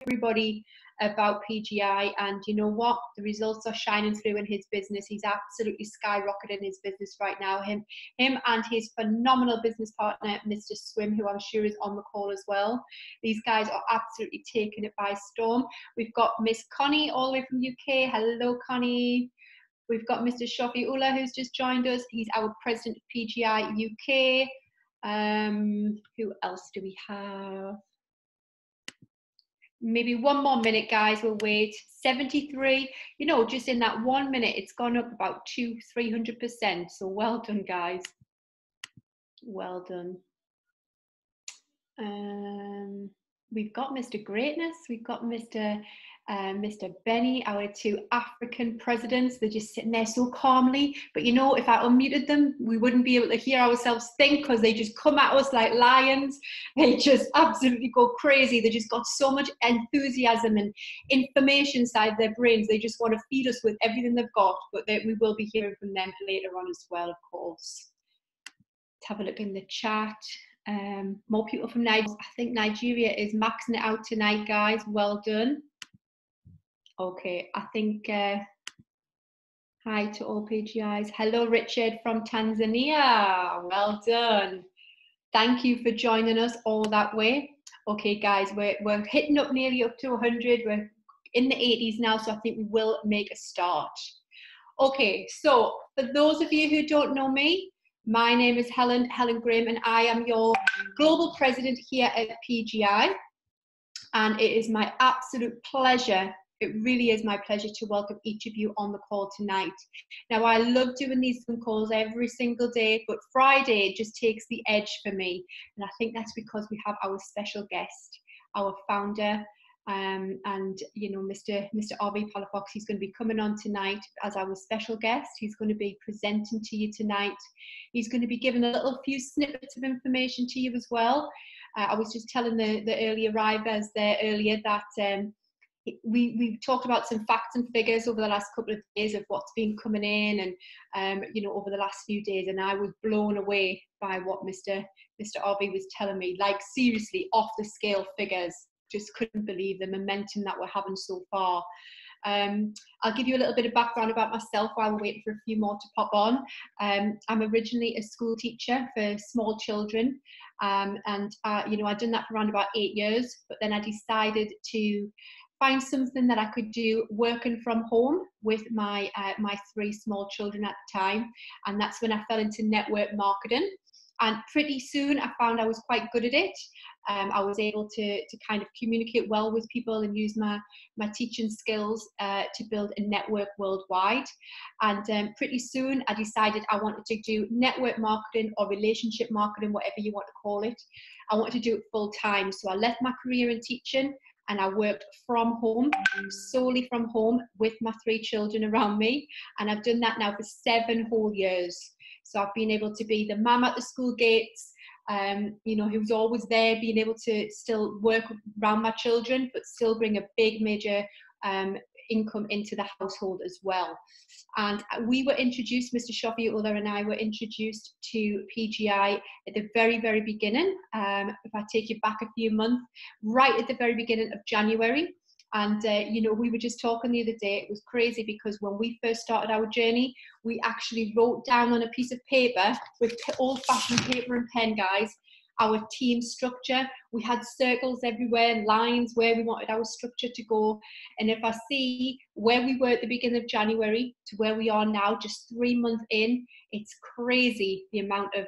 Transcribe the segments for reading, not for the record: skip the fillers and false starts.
everybody about PGI, and you know what? The results are shining through in his business. He's absolutely skyrocketing his business right now. Him and his phenomenal business partner, Mr. Swim, who I'm sure is on the call as well. These guys are absolutely taking it by storm. We've got Miss Connie all the way from UK. Hello, Connie. We've got Mr. Shofi Ullah, who's just joined us. He's our president of PGI UK. Who else do we have? Maybe one more minute, guys. We'll wait. 73. You know, just in that 1 minute, it's gone up about 200–300%. So well done, guys. Well done. We've got Mr. Greatness. We've got Mr. Benny, our two African presidents. They're just sitting there so calmly. But you know, if I unmuted them, we wouldn't be able to hear ourselves think, because they just come at us like lions. They just absolutely go crazy. They just got so much enthusiasm and information inside their brains. They just want to feed us with everything they've got. But we will be hearing from them later on as well, of course. Let's have a look in the chat. More people from Nigeria. I think Nigeria is maxing it out tonight, guys. Well done. Okay, I think hi to all PGIs. Hello, Richard from Tanzania. Well done. Thank you for joining us all that way. Okay, guys, we're hitting up nearly up to 100. We're in the 80s now, so I think we will make a start. Okay, so for those of you who don't know me, my name is Helen Graham, and I am your global president here at PGI. And it is my absolute pleasure, it really is my pleasure, to welcome each of you on the call tonight. Now, I love doing these Zoom calls every single day, but Friday just takes the edge for me. And I think that's because we have our special guest, our founder, and you know, Mr. R.V. Palafox. He's going to be coming on tonight as our special guest. He's going to be presenting to you tonight. He's going to be giving a little few snippets of information to you as well. I was just telling the early arrivals there earlier that we talked about some facts and figures over the last couple of days of what's been coming in, and you know, over the last few days, and I was blown away by what Mr. R.V. was telling me. Like, seriously, off the scale figures. Just couldn't believe the momentum that we're having so far. I'll give you a little bit of background about myself while we're waiting for a few more to pop on. I'm originally a school teacher for small children, and you know, I'd done that for around about 8 years, but then I decided to find something that I could do working from home with my my 3 small children at the time, and that's when I fell into network marketing. And pretty soon I found I was quite good at it. I was able to kind of communicate well with people and use my teaching skills to build a network worldwide. And pretty soon I decided I wanted to do network marketing or relationship marketing, whatever you want to call it. I wanted to do it full time. So I left my career in teaching and I worked from home, solely from home, with my 3 children around me. And I've done that now for 7 whole years. So I've been able to be the mum at the school gates, you know, who's always there, being able to still work around my children, but still bring a big major income into the household as well. And we were introduced, Mr. Shofi Ullah and I were introduced to PGI at the very, very beginning. If I take you back a few months, right at the very beginning of January. And, you know, we were just talking the other day, it was crazy because when we first started our journey, we actually wrote down on a piece of paper with old-fashioned paper and pen, guys, our team structure. We had circles everywhere and lines where we wanted our structure to go. And if I see where we were at the beginning of January to where we are now, just 3 months in, it's crazy the amount of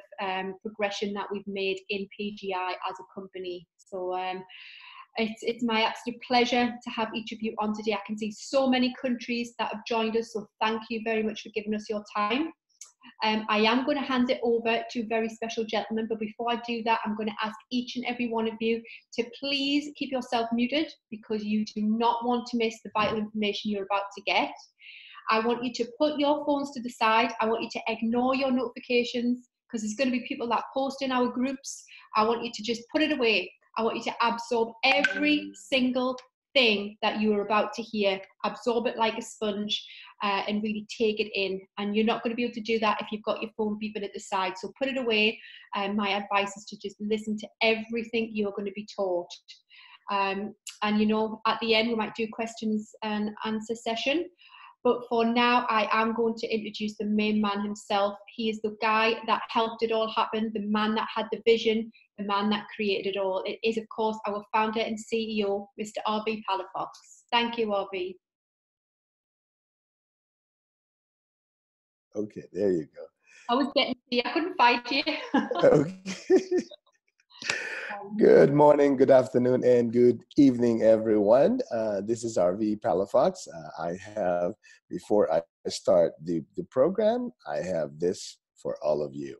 progression that we've made in PGI as a company. So, it's my absolute pleasure to have each of you on today. I can see so many countries that have joined us, so thank you very much for giving us your time. I am going to hand it over to a very special gentleman, but before I do that, I'm going to ask each and every one of you to please keep yourself muted, because you do not want to miss the vital information you're about to get. I want you to put your phones to the side. I want you to ignore your notifications, because there's going to be people that post in our groups. I want you to just put it away. I want you to absorb every single thing that you are about to hear. Absorb it like a sponge and really take it in. And you're not going to be able to do that if you've got your phone beeping at the side. So put it away. My advice is to just listen to everything you're going to be taught. And you know, at the end we might do questions and answer session. But for now, I am going to introduce the main man himself. He is the guy that helped it all happen, the man that had the vision, the man that created it all. It is, of course, our founder and CEO, Mr. RV Palafox. Thank you, RV. Okay, there you go. I was getting to you. I couldn't fight you. Okay. Good morning, good afternoon, and good evening, everyone. This is RV Palafox. I have, before I start the program, I have this for all of you.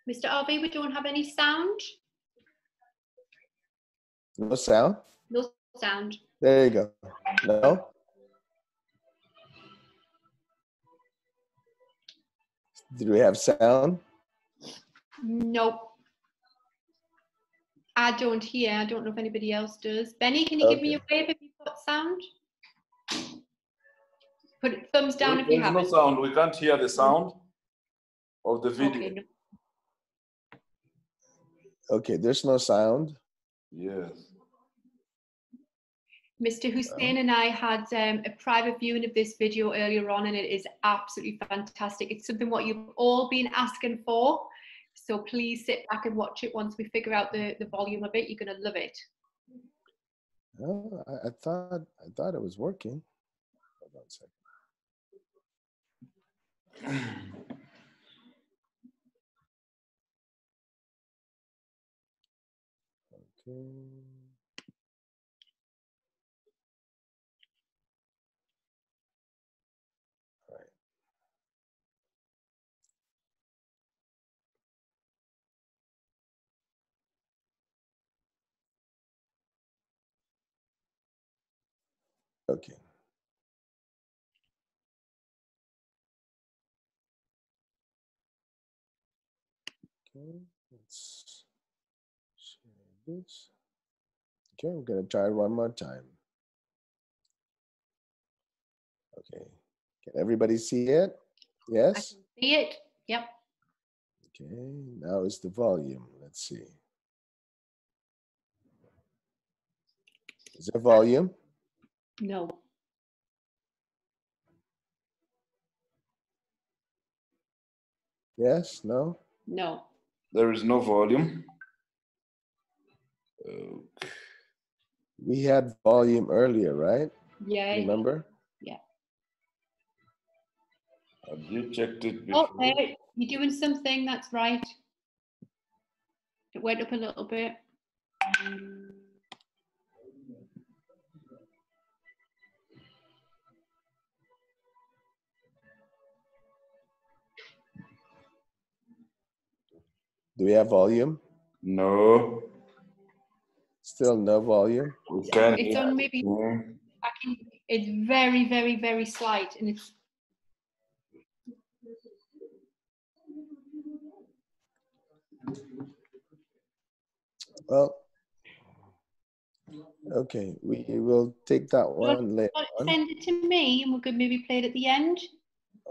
Mr. RV, we don't have any sound. No sound? No sound. There you go. No? Did we have sound? Nope. I don't hear. I don't know if anybody else does. Benny, can you give me a wave if you've got sound? Put thumbs down if you have. There's no sound. We can't hear the sound of the video. Okay, no. Okay, there's no sound. Yes. Mr. Hussein and I had a private viewing of this video earlier on, and it is absolutely fantastic. It's something what you've all been asking for. So please sit back and watch it. Once we figure out the volume of it, you're going to love it. Oh, I thought it was working. Hold on a second. Okay. All right. Okay. Okay, let's share this. Okay, we're going to try it one more time. Okay, can everybody see it? Yes? I can see it. Yep. Okay, now is the volume. Let's see. Is there volume? No. Yes? No? No. There is no volume. We had volume earlier, right? Yeah. Remember? Yeah. Have you checked it before? Okay, you're doing something. That's right. It went up a little bit. Do we have volume? No. Still no volume? We can't. It's on maybe. It's very, very, very slight, and it's. Well, okay, we will take that one later on. Send it to me, and we could maybe play it at the end.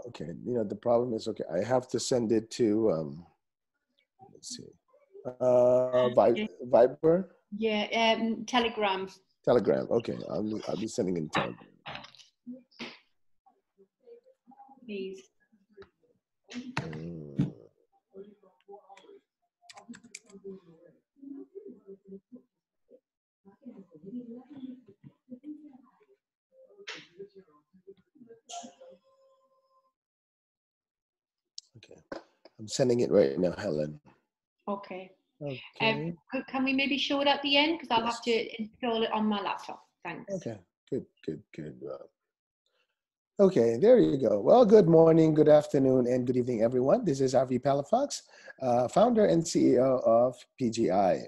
Okay, you know, the problem is, okay, I have to send it to, let's see, Viber? Yeah, Telegram. Telegram, okay, I'll be sending in Telegram. Please. Okay, I'm sending it right now, Helen. Okay. Okay. Can we maybe show it at the end? Because I'll Yes. have to install it on my laptop. Thanks. Okay, good. Okay, there you go. Well, good morning, good afternoon, and good evening, everyone. This is RV Palafox, founder and CEO of PGI.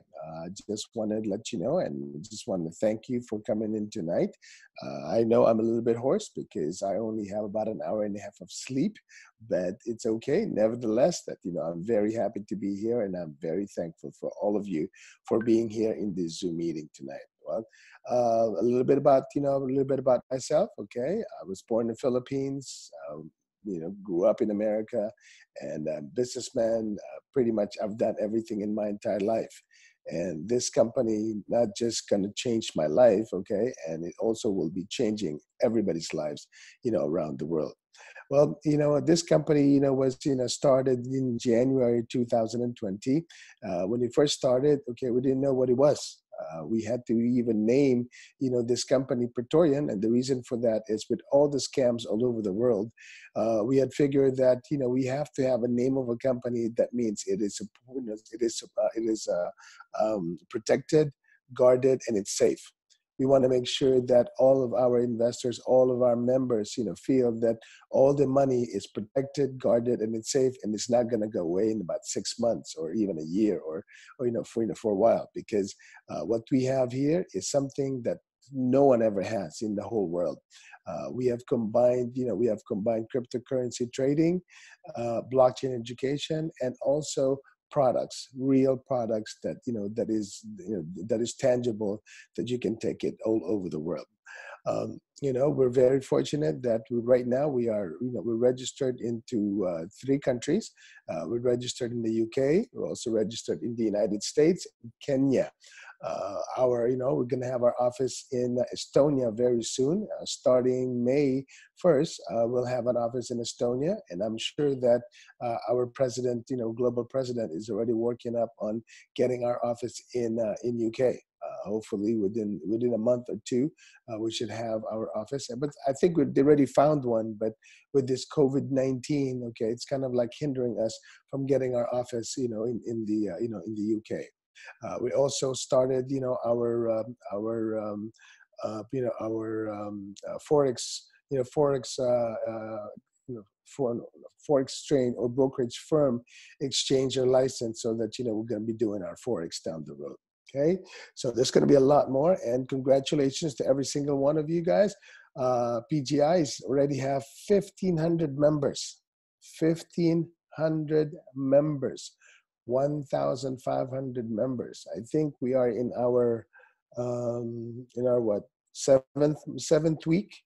Just wanted to let you know and just want to thank you for coming in tonight. I know I'm a little bit hoarse because I only have about an hour and a half of sleep, but it's okay. Nevertheless, I'm very happy to be here, and I'm very thankful for all of you for being here in this Zoom meeting tonight. Well, a little bit about myself. Okay, I was born in the Philippines. Grew up in America, and businessman. Pretty much, I've done everything in my entire life. And this company not just going to change my life, okay, and it also will be changing everybody's lives, around the world. Well, this company, was, started in January 2020. When we first started, okay, we didn't know what it was. We had to even name, this company Praetorian. And the reason for that is with all the scams all over the world, we had figured that, we have to have a name of a company that means it is protected, guarded, and it's safe. We want to make sure that all of our investors, all of our members, feel that all the money is protected, guarded, and it's safe, and it's not going to go away in about 6 months or even a year or for a while. Because what we have here is something that no one ever has in the whole world. We have combined cryptocurrency trading, blockchain education, and also products, real products that that is tangible, that you can take it all over the world. We're very fortunate that right now we're registered into 3 countries. We're registered in the UK. We're also registered in the United States, Kenya. We're going to have our office in Estonia very soon. Starting May 1st, we'll have an office in Estonia, and I'm sure that our president, global president, is already working up on getting our office in UK. Hopefully within a month or 2, we should have our office. But I think they already found one. But with this COVID-19, okay, it's kind of like hindering us from getting our office, in the UK. We also started, our forex trade or brokerage firm exchanger license, so that we're going to be doing our forex down the road. Okay, so there's going to be a lot more, and congratulations to every single one of you guys. PGIs already have 1,500 members. 1,500 members. 1,500 members. I think we are in our seventh week.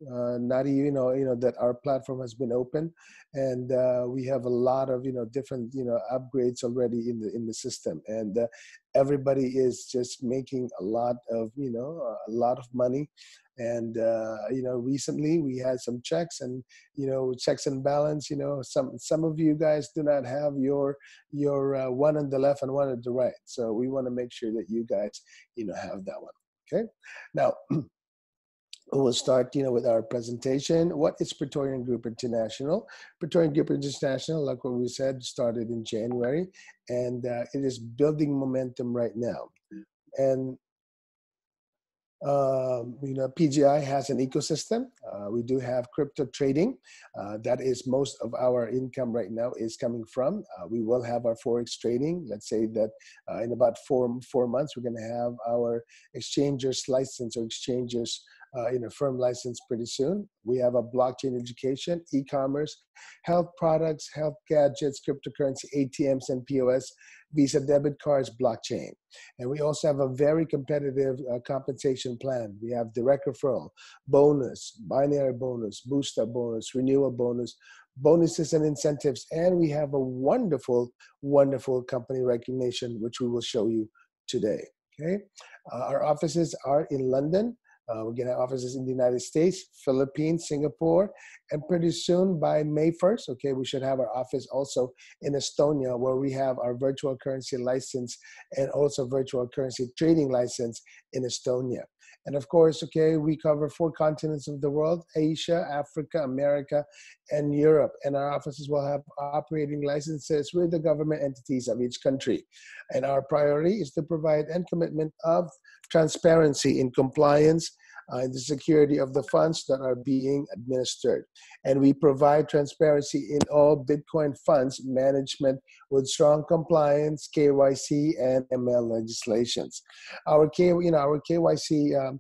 Not even that our platform has been open, and we have a lot of different upgrades already in the system, and everybody is just making a lot of money. And recently we had some checks and checks and balance. Some of you guys do not have your one on the left and one on the right, so we want to make sure that you guys have that one. Okay, now we'll start with our presentation. What is Praetorian Group International? Praetorian Group International, like what we said, started in January, and it is building momentum right now. And PGI has an ecosystem. We do have crypto trading. That is most of our income right now is coming from. We will have our forex trading. Let's say that in about four months, we're going to have our exchangers license or exchangers firm license pretty soon. We have a blockchain education, e-commerce, health products, health gadgets, cryptocurrency, ATMs and POS, Visa debit cards, blockchain. And we also have a very competitive compensation plan. We have direct referral, bonus, binary bonus, booster bonus, renewal bonus, bonuses and incentives. And we have a wonderful, wonderful company recognition, which we will show you today. Okay, our offices are in London. We're going to have offices in the United States, Philippines, Singapore, and pretty soon by May 1st, okay, we should have our office also in Estonia, where we have our virtual currency license and also virtual currency trading license in Estonia. And of course, okay, we cover 4 continents of the world: Asia, Africa, America, and Europe. And our offices will have operating licenses with the government entities of each country. And our priority is to provide and commitment of transparency in compliance, and the security of the funds that are being administered. And we provide transparency in all Bitcoin funds management with strong compliance, KYC, and ML legislations. Our KYC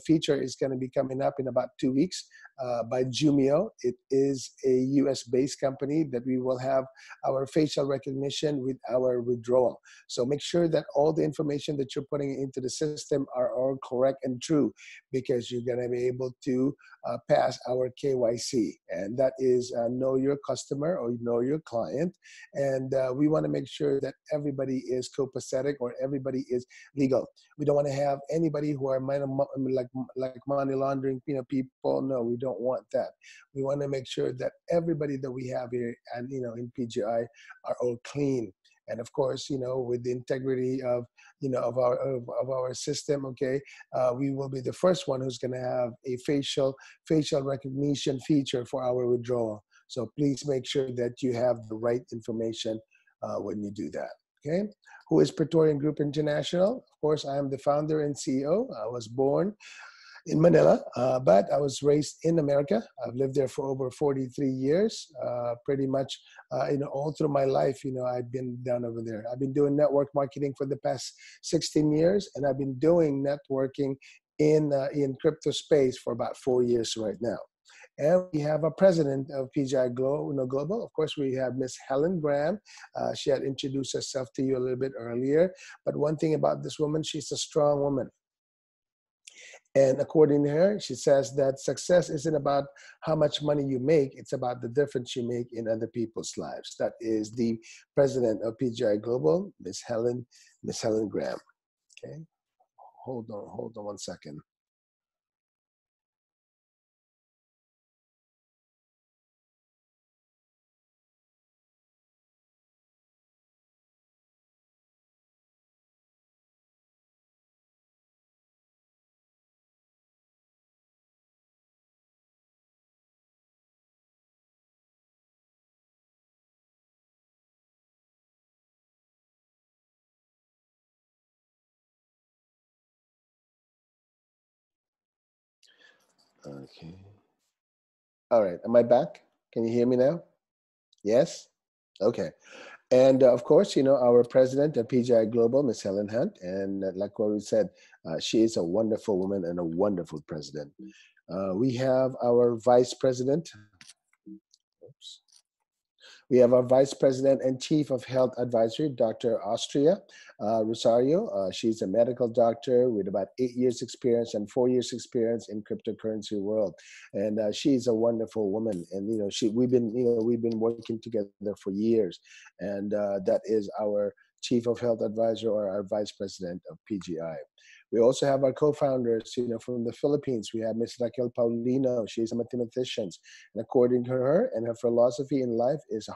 feature is going to be coming up in about 2 weeks by Jumio. It is a US-based company that we will have our facial recognition with our withdrawal. So make sure that all the information that you're putting into the system are all correct and true, because you're going to be able to pass our KYC, and that is know your customer or know your client. And we want to make sure that everybody is copacetic or everybody is legal. We don't want to have anybody who are like money laundering people. No, we don't want that. We want to make sure that everybody that we have here and in PGI are all clean. And of course, with the integrity of our system, okay, we will be the first one who's going to have a facial recognition feature for our withdrawal. So please make sure that you have the right information when you do that. Okay, who is Praetorian Group International? Of course, I am the founder and CEO. I was born in Manila, but I was raised in America. I've lived there for over 43 years. Pretty much, all through my life, I've been down over there. I've been doing network marketing for the past 16 years, and I've been doing networking in crypto space for about 4 years right now. And we have a president of PGI Global. Of course, we have Miss Helen Graham. She had introduced herself to you a little bit earlier. But one thing about this woman, she's a strong woman. And according to her, she says that success isn't about how much money you make, it's about the difference you make in other people's lives. That is the president of PGI Global, Miss Helen Graham. Okay, hold on 1 second. Okay. All right. Am I back? Can you hear me now? Yes? Okay. And of course, our president of PGI Global, Ms. Helen Hunt, and like what we said, she is a wonderful woman and a wonderful president. We have our vice president. Oops. We have our Vice President and Chief of Health Advisory, Dr. Austria Rosario. She's a medical doctor with about 8 years experience and 4 years experience in cryptocurrency world. And she's a wonderful woman. And, we've been working together for years. And that is our Chief of Health Advisor, or our Vice President of PGI. We also have our co-founders, from the Philippines. We have Ms. Raquel Paulino. She's a mathematician. And according to her, and her philosophy in life is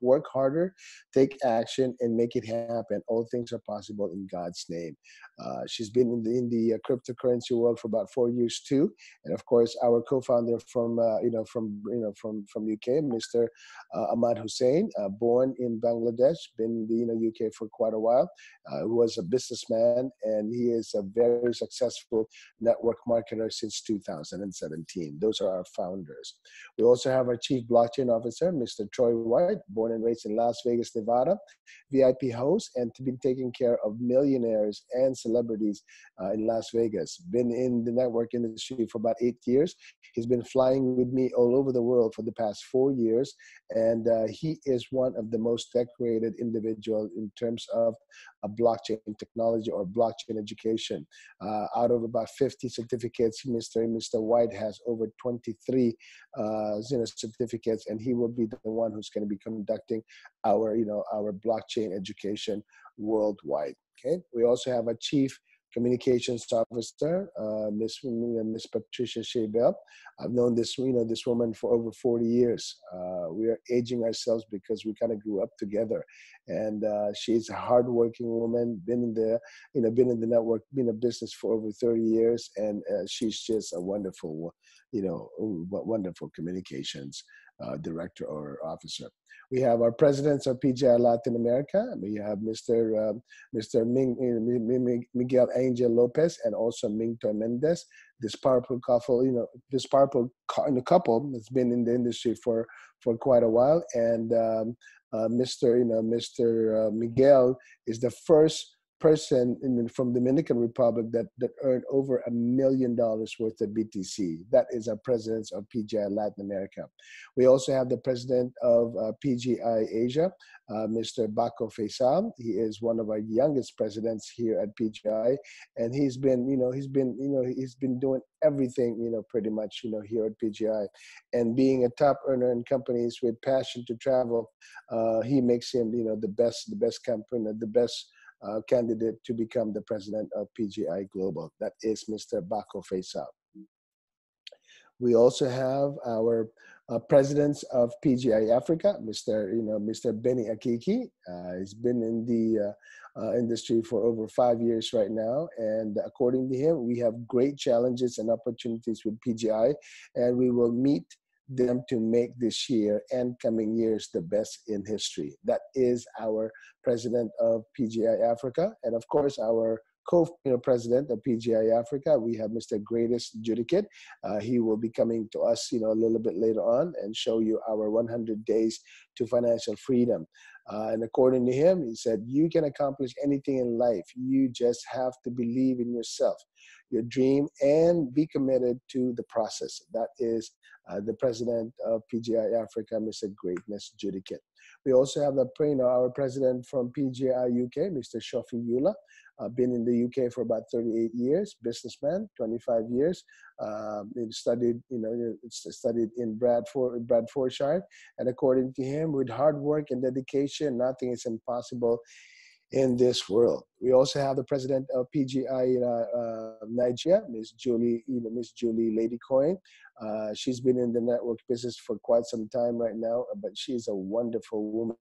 work harder, take action, and make it happen. All things are possible in God's name. She's been in the cryptocurrency world for about 4 years too. And of course, our co-founder from UK, Mr. Ahmad Hussein, born in Bangladesh, been in the UK for quite a while, who was a businessman, and he is a very successful network marketer since 2017. Those are our founders. We also have our Chief Blockchain Officer, Mr. Troy White, born and raised in Las Vegas, Nevada, VIP host, and to be taking care of millionaires and celebrities in Las Vegas. Been in the network industry for about 8 years. He's been flying with me all over the world for the past 4 years, and he is one of the most decorated individuals in terms of a blockchain technology or blockchain education. Out of about 50 certificates, Mr. White has over 23 certificates, and he will be the one who's going to be conducting our blockchain education worldwide. Okay. We also have a Chief Communications Officer, Miss Patricia Shabel. I've known this woman for over 40 years. We are aging ourselves because we kind of grew up together, and she's a hardworking woman. Been in the network, been in business for over 30 years, and she's just a wonderful, wonderful communications director or officer. We have our presidents of PGI Latin America. We have Mr. Miguel Angel Lopez and also Mingto Mendez. This powerful couple, this powerful couple that's been in the industry for quite a while. And Mr. Miguel is the first person from Dominican Republic that earned over $1 million worth of BTC. That is our president of PGI Latin America. We also have the president of PGI Asia, Mr. Bako Faisal. He is one of our youngest presidents here at PGI, and he's been doing everything, pretty much, here at PGI. And being a top earner in companies with passion to travel, he makes him, the best company, the best candidate to become the president of PGI Global. That is Mr. Bako Faisal. We also have our presidents of PGI Africa, Mr. Benny Akiki. He's been in the industry for over 5 years right now, and according to him, we have great challenges and opportunities with PGI, and we will meet them to make this year and coming years the best in history. That is our president of PGI Africa. And of course, our co-president of PGI Africa, we have Mr. Greatest Judicate. He will be coming to us, a little bit later on and show you our 100 days to financial freedom. And according to him, he said, you can accomplish anything in life. You just have to believe in yourself, your dream, and be committed to the process. That is the president of PGI Africa, Mr. Greatness Judicate. We also have our president from PGI UK, Mr. Shofi Yula. Been in the UK for about 38 years, businessman, 25 years. Studied in Bradfordshire. And according to him, with hard work and dedication, nothing is impossible in this world. We also have the president of PGI Nigeria, Miss Julie Lady Coin. She's been in the network business for quite some time right now, but she's a wonderful woman.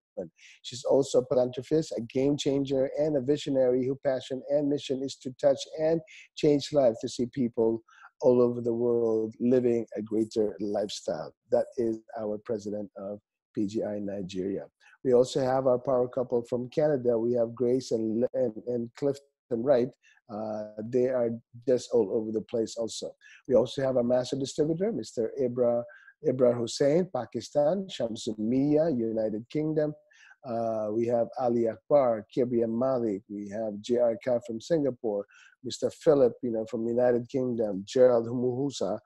She's also a philanthropist, a game changer, and a visionary whose passion and mission is to touch and change lives to see people all over the world living a greater lifestyle. That is our president of PGI Nigeria. We also have our power couple from Canada. We have Grace and Clifton Wright. They are just all over the place also. We also have a master distributor, Mr. Ibra Hussain, Pakistan, Shamsu Mia, United Kingdom. We have Ali Akbar, Kibria Malik. We have J.R. Khan from Singapore, Mr. Philip, from United Kingdom, Gerald Humuhusa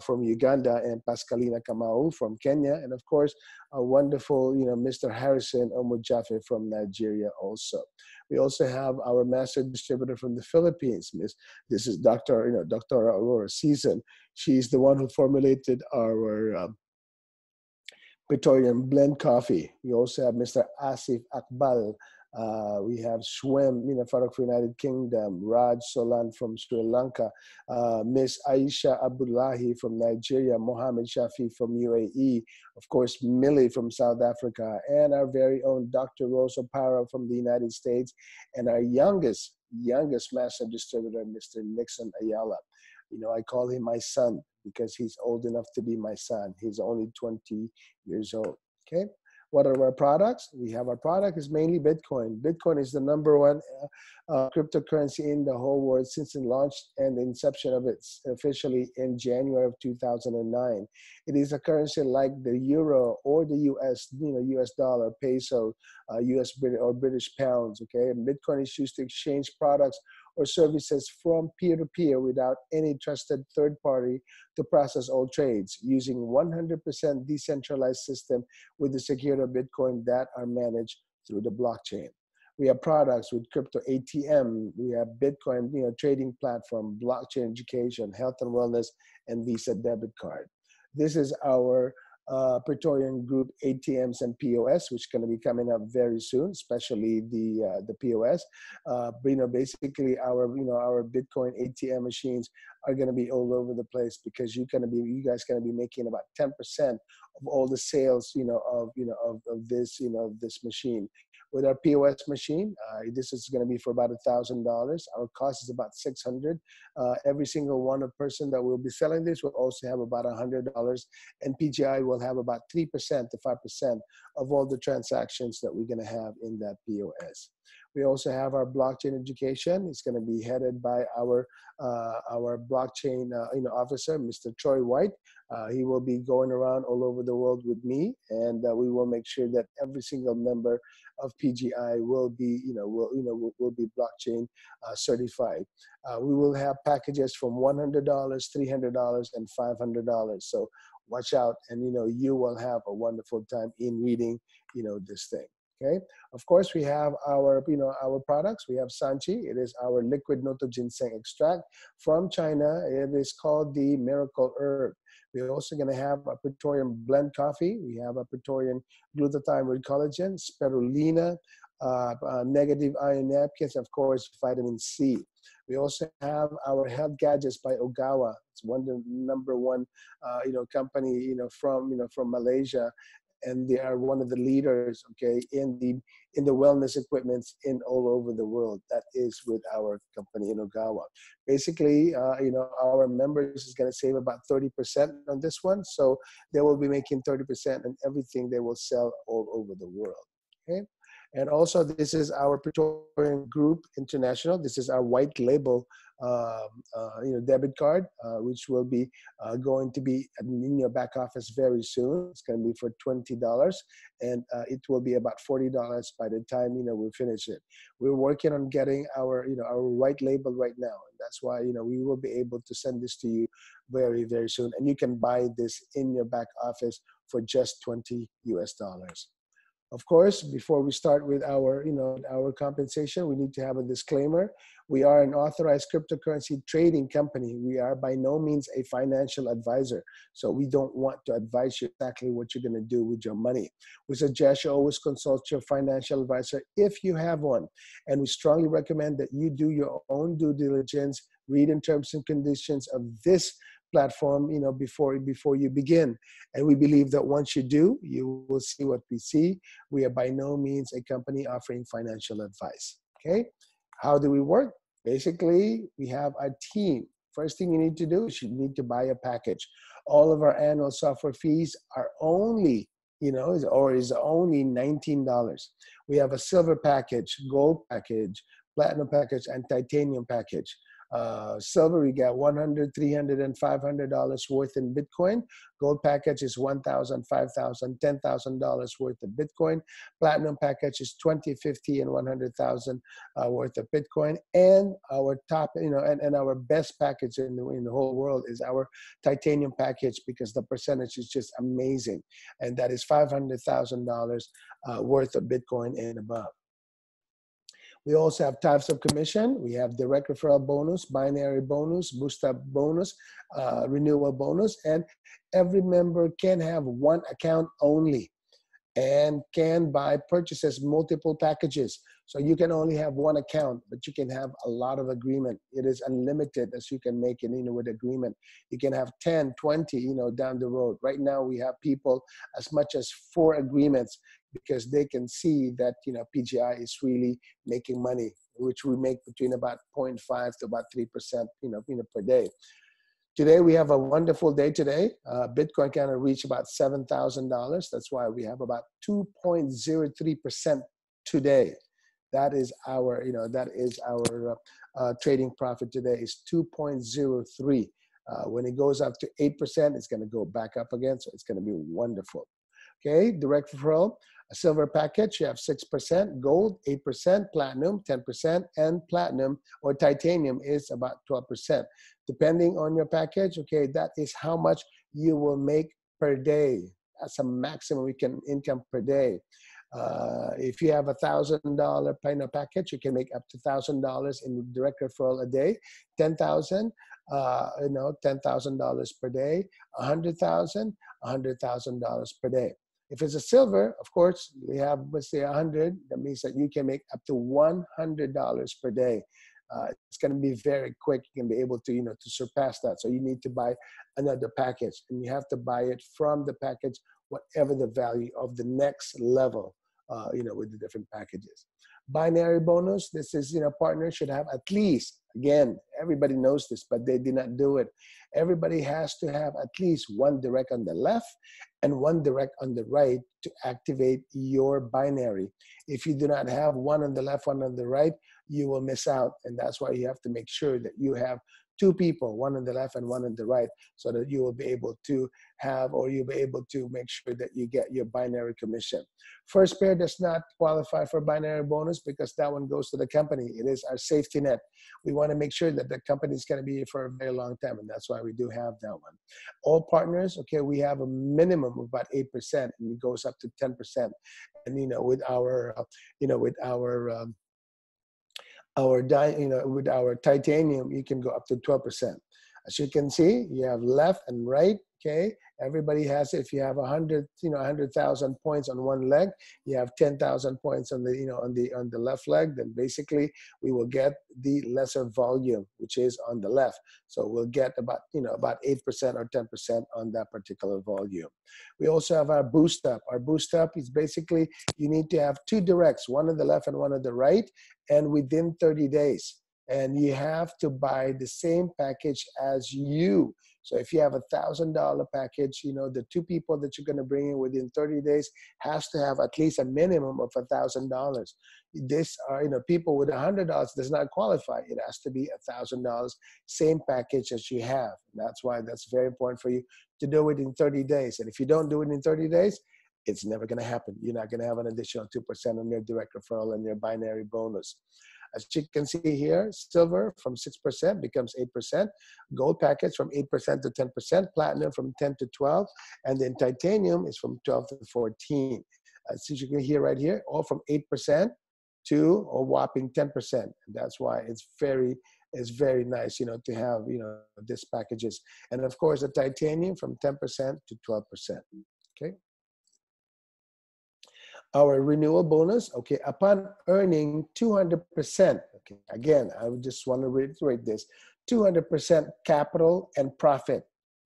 from Uganda, and Pascalina Kamau from Kenya, and of course, a wonderful, Mr. Harrison Omojafe from Nigeria also. We also have our master distributor from the Philippines, this is Dr. Aurora Season. She's the one who formulated our Praetorian blend coffee. We also have Mr. Asif Akbal. We have Shwem Farooq from United Kingdom, Raj Solan from Sri Lanka, Miss Aisha Abdullahi from Nigeria, Mohammed Shafi from UAE, of course, Millie from South Africa, and our very own Dr. Rosa Parra from the United States, and our youngest master distributor, Mr. Nixon Ayala. I call him my son because he's old enough to be my son. He's only 20 years old, okay? What are our products? We have our product is mainly Bitcoin. Bitcoin is the #1 cryptocurrency in the whole world since it launched and the inception of it officially in January of 2009. It is a currency like the euro or the US, US dollar, peso, US or British pounds, okay? And Bitcoin is used to exchange products or services from peer-to-peer without any trusted third party to process all trades, using 100% decentralized system with the security of Bitcoin that are managed through the blockchain. We have products with crypto ATM, we have Bitcoin trading platform, blockchain education, health and wellness, and Visa debit card. This is our Praetorian Group ATMs and POS, which is going to be coming up very soon, especially the POS. Basically our Bitcoin ATM machines are going to be all over the place because you guys going to be making about 10% of all the sales, of this machine. With our POS machine, this is going to be for about $1,000. Our cost is about $600. Every single one of person that will be selling this will also have about $100, and PGI will have about 3% to 5% of all the transactions that we're going to have in that POS. We also have our blockchain education. It's going to be headed by our blockchain officer, Mr. Troy White. He will be going around all over the world with me, and we will make sure that every single member of PGI will be will be blockchain certified. We will have packages from $100, $300, and $500. So watch out, and you will have a wonderful time in reading this thing. Okay. Of course, we have our products. We have Sanchi. It is our liquid noto ginseng extract from China. It is called the Miracle Herb. We're also going to have a Praetorian blend coffee. We have a Praetorian glutathione with collagen, spirulina, negative ion napkins, of course, vitamin C. We also have our health gadgets by OGAWA. It's the number one company from Malaysia. And they are one of the leaders, okay, in the wellness equipments in all over the world. That is with our company in OGAWA. Basically, our members is going to save about 30% on this one. So they will be making 30% on everything they will sell all over the world. Okay. And also, this is our Praetorian Group International. This is our white label, debit card, which will be going to be in your back office very soon. It's going to be for $20, and it will be about $40 by the time we finish it. We're working on getting our our white label right now, and that's why we will be able to send this to you very, very soon. And you can buy this in your back office for just $20 US. Of course, before we start with our compensation, we need to have a disclaimer. We are an authorized cryptocurrency trading company. We are by no means a financial advisor. So we don't want to advise you exactly what you're going to do with your money. We suggest you always consult your financial advisor if you have one. And we strongly recommend that you do your own due diligence, read in terms and conditions of this platform, before you begin. And we believe that once you do, you will see what we see. We are by no means a company offering financial advice. Okay. How do we work? Basically, we have a team. First thing you need to do is you need to buy a package. All of our annual software fees are only, is only $19. We have a silver package, gold package, platinum package, and titanium package. Silver, we get $100, $300, and $500 worth in Bitcoin. Gold package is $1,000, $5,000, $10,000 worth of Bitcoin. Platinum package is $20, $50, and $100,000 worth of Bitcoin. And our top, and our best package in the whole world is our titanium package, because the percentage is just amazing. And that is $500,000 worth of Bitcoin and above. We also have types of commission. We have direct referral bonus, binary bonus, boost up bonus, renewal bonus, and every member can have one account only and can buy purchases multiple packages. So you can only have one account, but you can have a lot of agreement. It is unlimited as you can make it, with agreement. You can have 10, 20, down the road. Right now we have people as much as 4 agreements, because they can see that, PGI is really making money, which we make between about 0.5 to about 3%, per day. Today, we have a wonderful day today. Bitcoin kind of reached about $7,000. That's why we have about 2.03% today. That is our, trading profit today is 2.03. When it goes up to 8%, it's going to go back up again. So it's going to be wonderful. Okay, direct referral, a silver package, you have 6%, gold 8%, platinum 10%, and platinum or titanium is about 12%. Depending on your package, okay, that is how much you will make per day. That's a maximum income per day. If you have $1,000 package, you can make up to $1,000 in direct referral a day. 10,000, $10,000 per day. 100,000, $100,000 per day. If it's a silver, of course, we have, let's say 100. That means that you can make up to $100 per day. It's going to be very quick. You can be able to, to surpass that. So you need to buy another package, and you have to buy it from the package, whatever the value of the next level, with the different packages. Binary bonus, this is, partners should have at least, again, everybody knows this, but they did not do it. Everybody has to have at least one direct on the left and one direct on the right to activate your binary. If you do not have one on the left, one on the right, you will miss out. And that's why you have to make sure that you have two people, one on the left and one on the right, so that you will be able to have, or you'll be able to make sure that you get your binary commission. First pair does not qualify for binary bonus because that one goes to the company. It is our safety net. We want to make sure that the company is going to be here for a very long time, and that's why we do have that one. All partners, okay, we have a minimum of about 8%, and it goes up to 10%. And with our, with our titanium, you can go up to 12%. As you can see, you have left and right. Okay, everybody has it. If you have 100,000 points on one leg, you have 10,000 points on the, on the left leg. Then basically, we will get the lesser volume, which is on the left. So we'll get about, about 8% or 10% on that particular volume. We also have our boost up. Our boost up is basically you need to have two directs, one on the left and one on the right, and within 30 days. And you have to buy the same package as you. So if you have $1,000 package, the two people that you're going to bring in within 30 days has to have at least a minimum of $1,000. This are, people with $100 does not qualify. It has to be $1,000, same package as you have. And that's why that's very important for you to do it in 30 days. And if you don't do it in 30 days, it's never going to happen. You're not going to have an additional 2% on your direct referral and your binary bonus. As you can see here, silver from 6% becomes 8%, gold package from 8% to 10%, platinum from 10 to 12, and then titanium is from 12 to 14. As you can hear right here, all from 8% to a whopping 10%. And that's why it's very nice, to have, these packages. And of course, the titanium from 10% to 12%, okay? Our renewal bonus, okay, upon earning 200%, okay, again, I would just want to reiterate this, 200% capital and profit,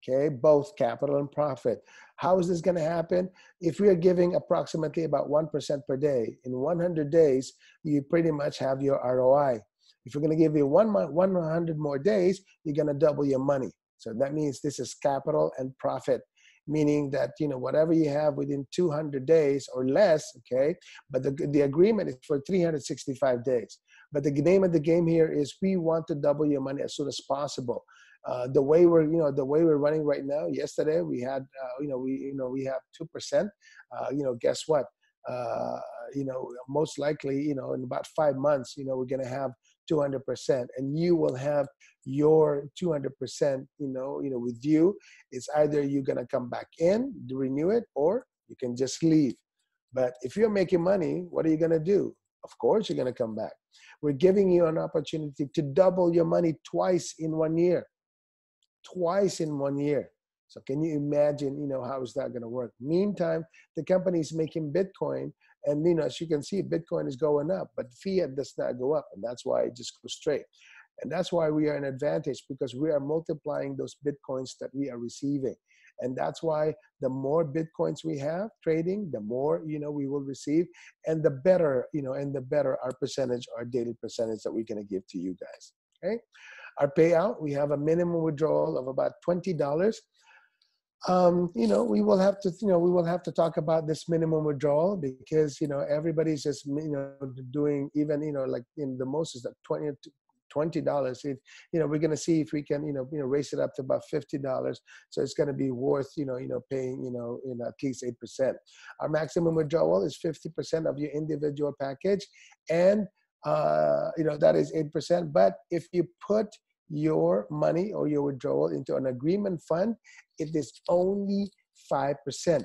okay, both capital and profit. How is this going to happen? If we are giving approximately about 1% per day, in 100 days, you pretty much have your ROI. If we're going to give you 100 more days, you're going to double your money. So that means this is capital and profit, meaning that, whatever you have within 200 days or less, okay, but the agreement is for 365 days. But the name of the game here is we want to double your money as soon as possible. The way we're running right now, yesterday we had, we have 2%, guess what? Most likely, in about 5 months, we're going to have 200%, and you will have your 200%, with you. It's either you're going to come back in to renew it, or you can just leave. But if you're making money, what are you going to do? Of course, you're going to come back. We're giving you an opportunity to double your money twice in 1 year. Twice in 1 year. So can you imagine, how is that going to work? Meantime, the company is making Bitcoin, and, as you can see, Bitcoin is going up, but fiat does not go up, and that's why it just goes straight. And that's why we are an advantage, because we are multiplying those Bitcoins that we are receiving. And that's why the more Bitcoins we have trading, the more, we will receive, and the better, our percentage, our daily percentage that we're going to give to you guys, okay? Our payout, we have a minimum withdrawal of about $20. We will have to talk about this minimum withdrawal, because everybody's just doing, even like in the most is like $20. If we're going to see if we can raise it up to about $50, so it's going to be worth paying at least 8%. Our maximum withdrawal is 50% of your individual package, and that is 8%. But if you put your money or your withdrawal into an agreement fund, it is only 5%.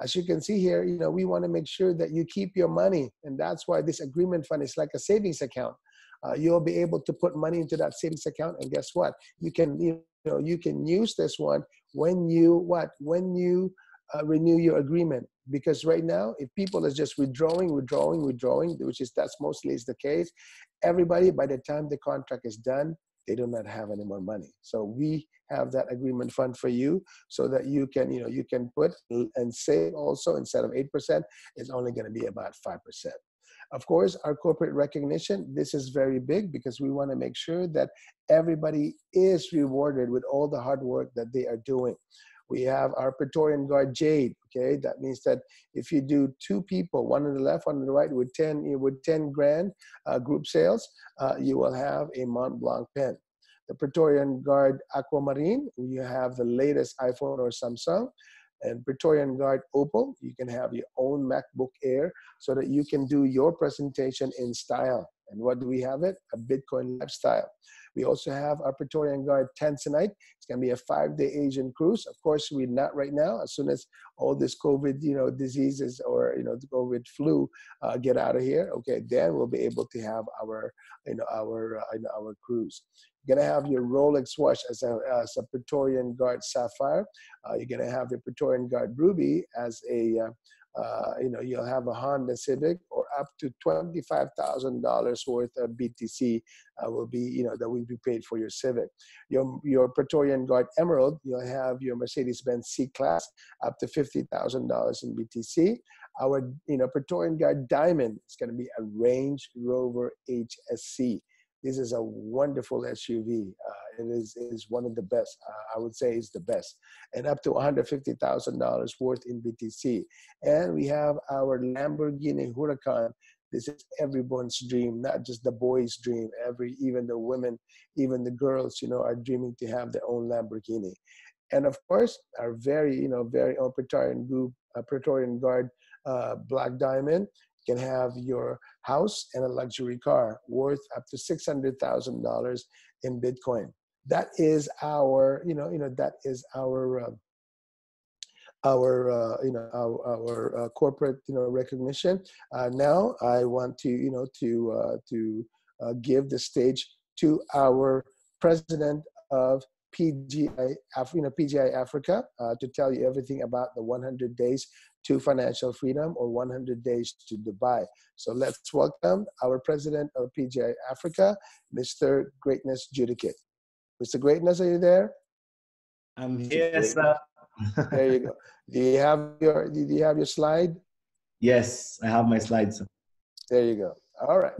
As you can see here, we want to make sure that you keep your money, and that's why this agreement fund is like a savings account. You'll be able to put money into that savings account, and guess what? You can you can use this one when you renew your agreement. Because right now, if people are just withdrawing, that's mostly is the case, everybody, by the time the contract is done, they do not have any more money. So we have that agreement fund for you so that you can, you can put and save also. Instead of 8%, it's only going to be about 5%. Of course, our corporate recognition, this is very big because we want to make sure that everybody is rewarded with all the hard work that they are doing. We have our Praetorian Guard Jade, okay? That means that if you do 2 people, one on the left, one on the right, with 10 grand group sales, you will have a Mont Blanc pen. The Praetorian Guard Aquamarine, you have the latest iPhone or Samsung. And Praetorian Guard Opal, you can have your own MacBook Air so that you can do your presentation in style. And what do we have it? A Bitcoin lifestyle. We also have our Praetorian Guard Tanzanite. It's going to be a 5-day Asian cruise. Of course, we're not right now. As soon as all this COVID, diseases or, the COVID flu get out of here, okay, then we'll be able to have our, our cruise. You're going to have your Rolex watch as a Praetorian Guard Sapphire. You're going to have your Praetorian Guard Ruby as a, you'll have a Honda Civic, or up to $25,000 worth of BTC will be, that will be paid for your Civic. Your Praetorian Guard Emerald, you'll have your Mercedes-Benz C-Class, up to $50,000 in BTC. Our, Praetorian Guard Diamond is going to be a Range Rover HSC. This is a wonderful SUV. It is one of the best. I would say it's the best. And up to $150,000 worth in BTC. And we have our Lamborghini Huracan. This is everyone's dream, not just the boys' dream. Even the women, even the girls, are dreaming to have their own Lamborghini. And of course, our very own Praetorian Guard Black Diamond can have your house and a luxury car worth up to $600,000 in Bitcoin. That is our, that is our corporate, recognition. Now I want to, give the stage to our president of PGI, PGI Africa, to tell you everything about the 100 days to financial freedom, or 100 days to Dubai. So let's welcome our president of PGI Africa, Mr. Greatness Judicate. Mr. Greatness, are you there? I'm here, sir. There you go. Do you have your slide? Yes, I have my slides, sir. There you go. All right.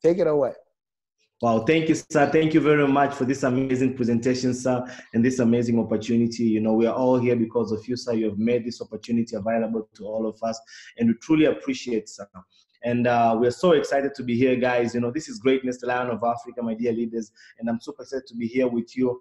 Take it away. Wow, thank you, sir. Thank you very much for this amazing presentation, sir, and this amazing opportunity. We are all here because of you, sir. You have made this opportunity available to all of us, and we truly appreciate, sir. And we're so excited to be here, guys. This is Greatness, the Lion of Africa, my dear leaders, and I'm super excited to be here with you.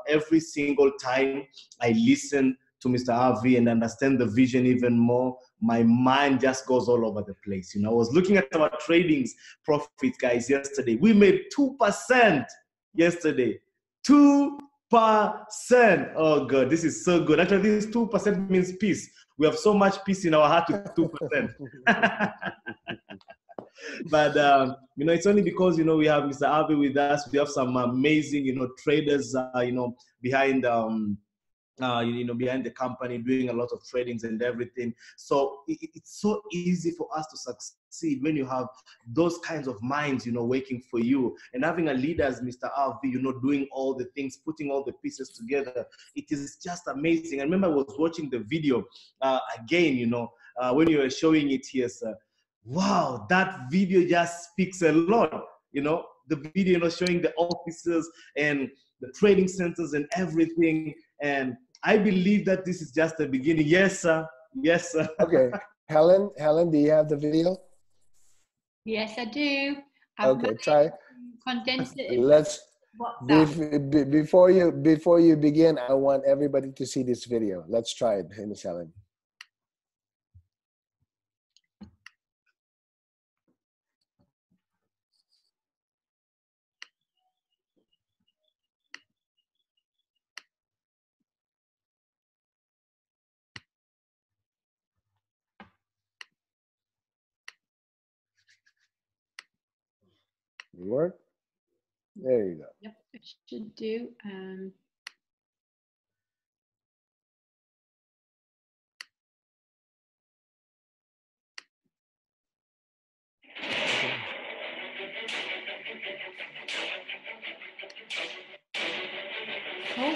Every single time I listen to Mr. RV and understand the vision even more, my mind just goes all over the place. I was looking at our tradings profits, guys, yesterday. We made 2% yesterday. 2%. Oh, God, this is so good. Actually, this 2% means peace. We have so much peace in our heart with 2%. But, it's only because, we have Mr. RV with us. We have some amazing, traders, behind behind the company, doing a lot of tradings and everything. So it's so easy for us to succeed when you have those kinds of minds, working for you, and having a leader as Mr. RV, doing all the things, putting all the pieces together. It is just amazing. I remember I was watching the video again, when you were showing it here, sir. Wow, that video just speaks a lot, the video, showing the offices and the trading centers and everything. And I believe that this is just the beginning. Yes, sir. Yes, sir. Okay. Helen, do you have the video? Yes, I do. Okay, try. Condense it. Let's, before you begin, I want everybody to see this video. Let's try it, Miss Helen. Work? There you go. Yep, it should do. Oh.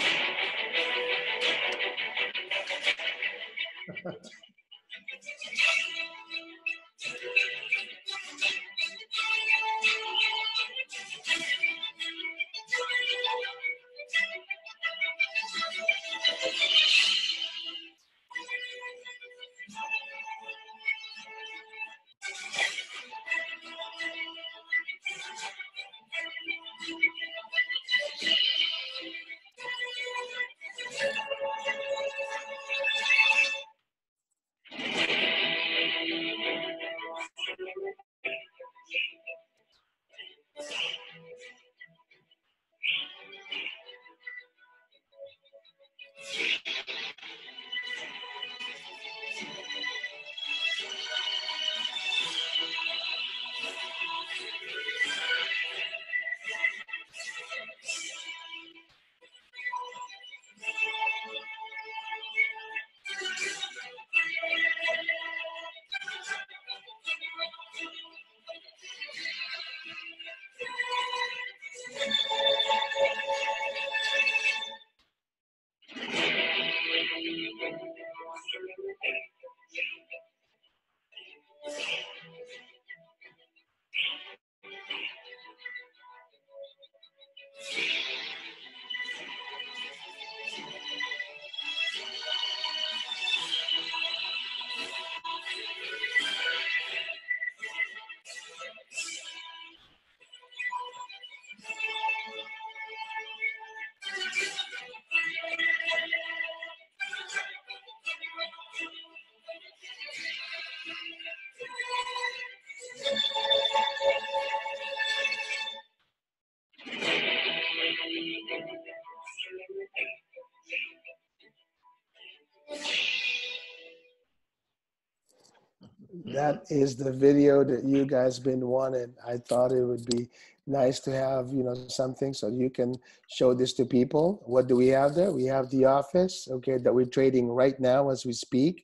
That is the video that you guys been wanting. I thought it would be nice to have, you know, something so you can show this to people. What do we have there? We have the office, okay, that we're trading right now as we speak.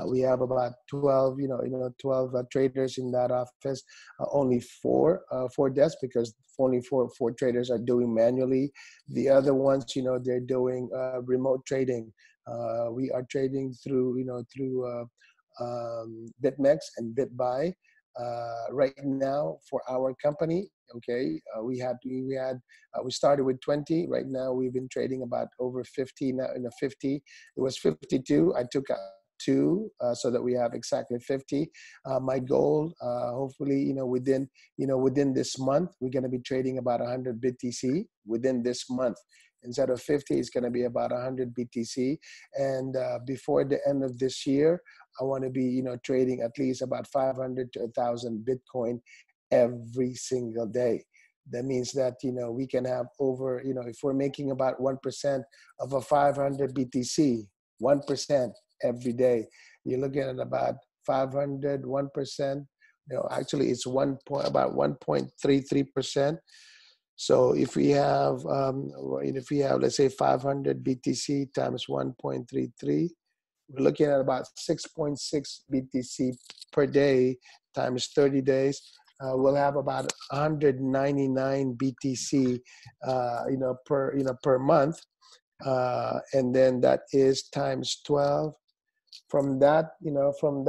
We have about 12, 12 traders in that office. Only four desks because only four traders are doing manually. The other ones, you know, they're doing remote trading. We are trading through, BitMEX and BitBuy. Right now for our company, okay, we started with 20. Right now we've been trading about over 50 now. 50. It was 52. I took out 2 so that we have exactly 50. My goal, hopefully, within this month, we're going to be trading about 100 BTC within this month. Instead of 50, it's going to be about 100 BTC. And before the end of this year, I want to be, trading at least about 500 to 1,000 Bitcoin every single day. That means that, we can have over, if we're making about 1% of a 500 BTC, 1% every day, you're looking at about 500, 1%. Actually, it's about 1.33%. So if we have, let's say 500 BTC times 1.33, we're looking at about 6.6 BTC per day times 30 days. We'll have about 199 BTC, per month, and then that is times 12. From that, Bitcoin,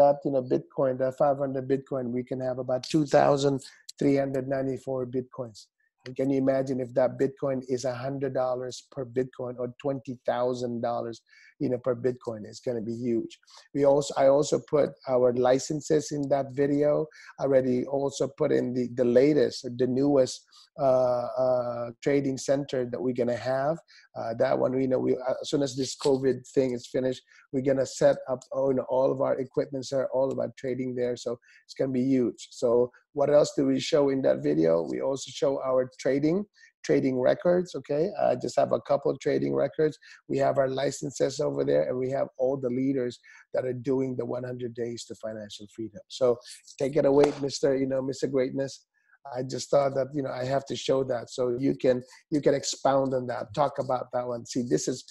that 500 Bitcoin, we can have about 2,394 Bitcoins. And can you imagine if that Bitcoin is $100 per Bitcoin or $20,000, per Bitcoin? It's going to be huge. I also put our licenses in that video. I already also put in the latest, the newest trading center that we're going to have. That one, as soon as this COVID thing is finished, we're going to set up all of our equipment there, all of our trading there. So it's going to be huge. So what else do we show in that video? We also show our trading records, okay? I just have a couple of trading records. We have our licenses over there, and we have all the leaders that are doing the 100 days to financial freedom. So take it away, Mr. Greatness. I just thought that, I have to show that so you can expound on that, talk about that one. See, this is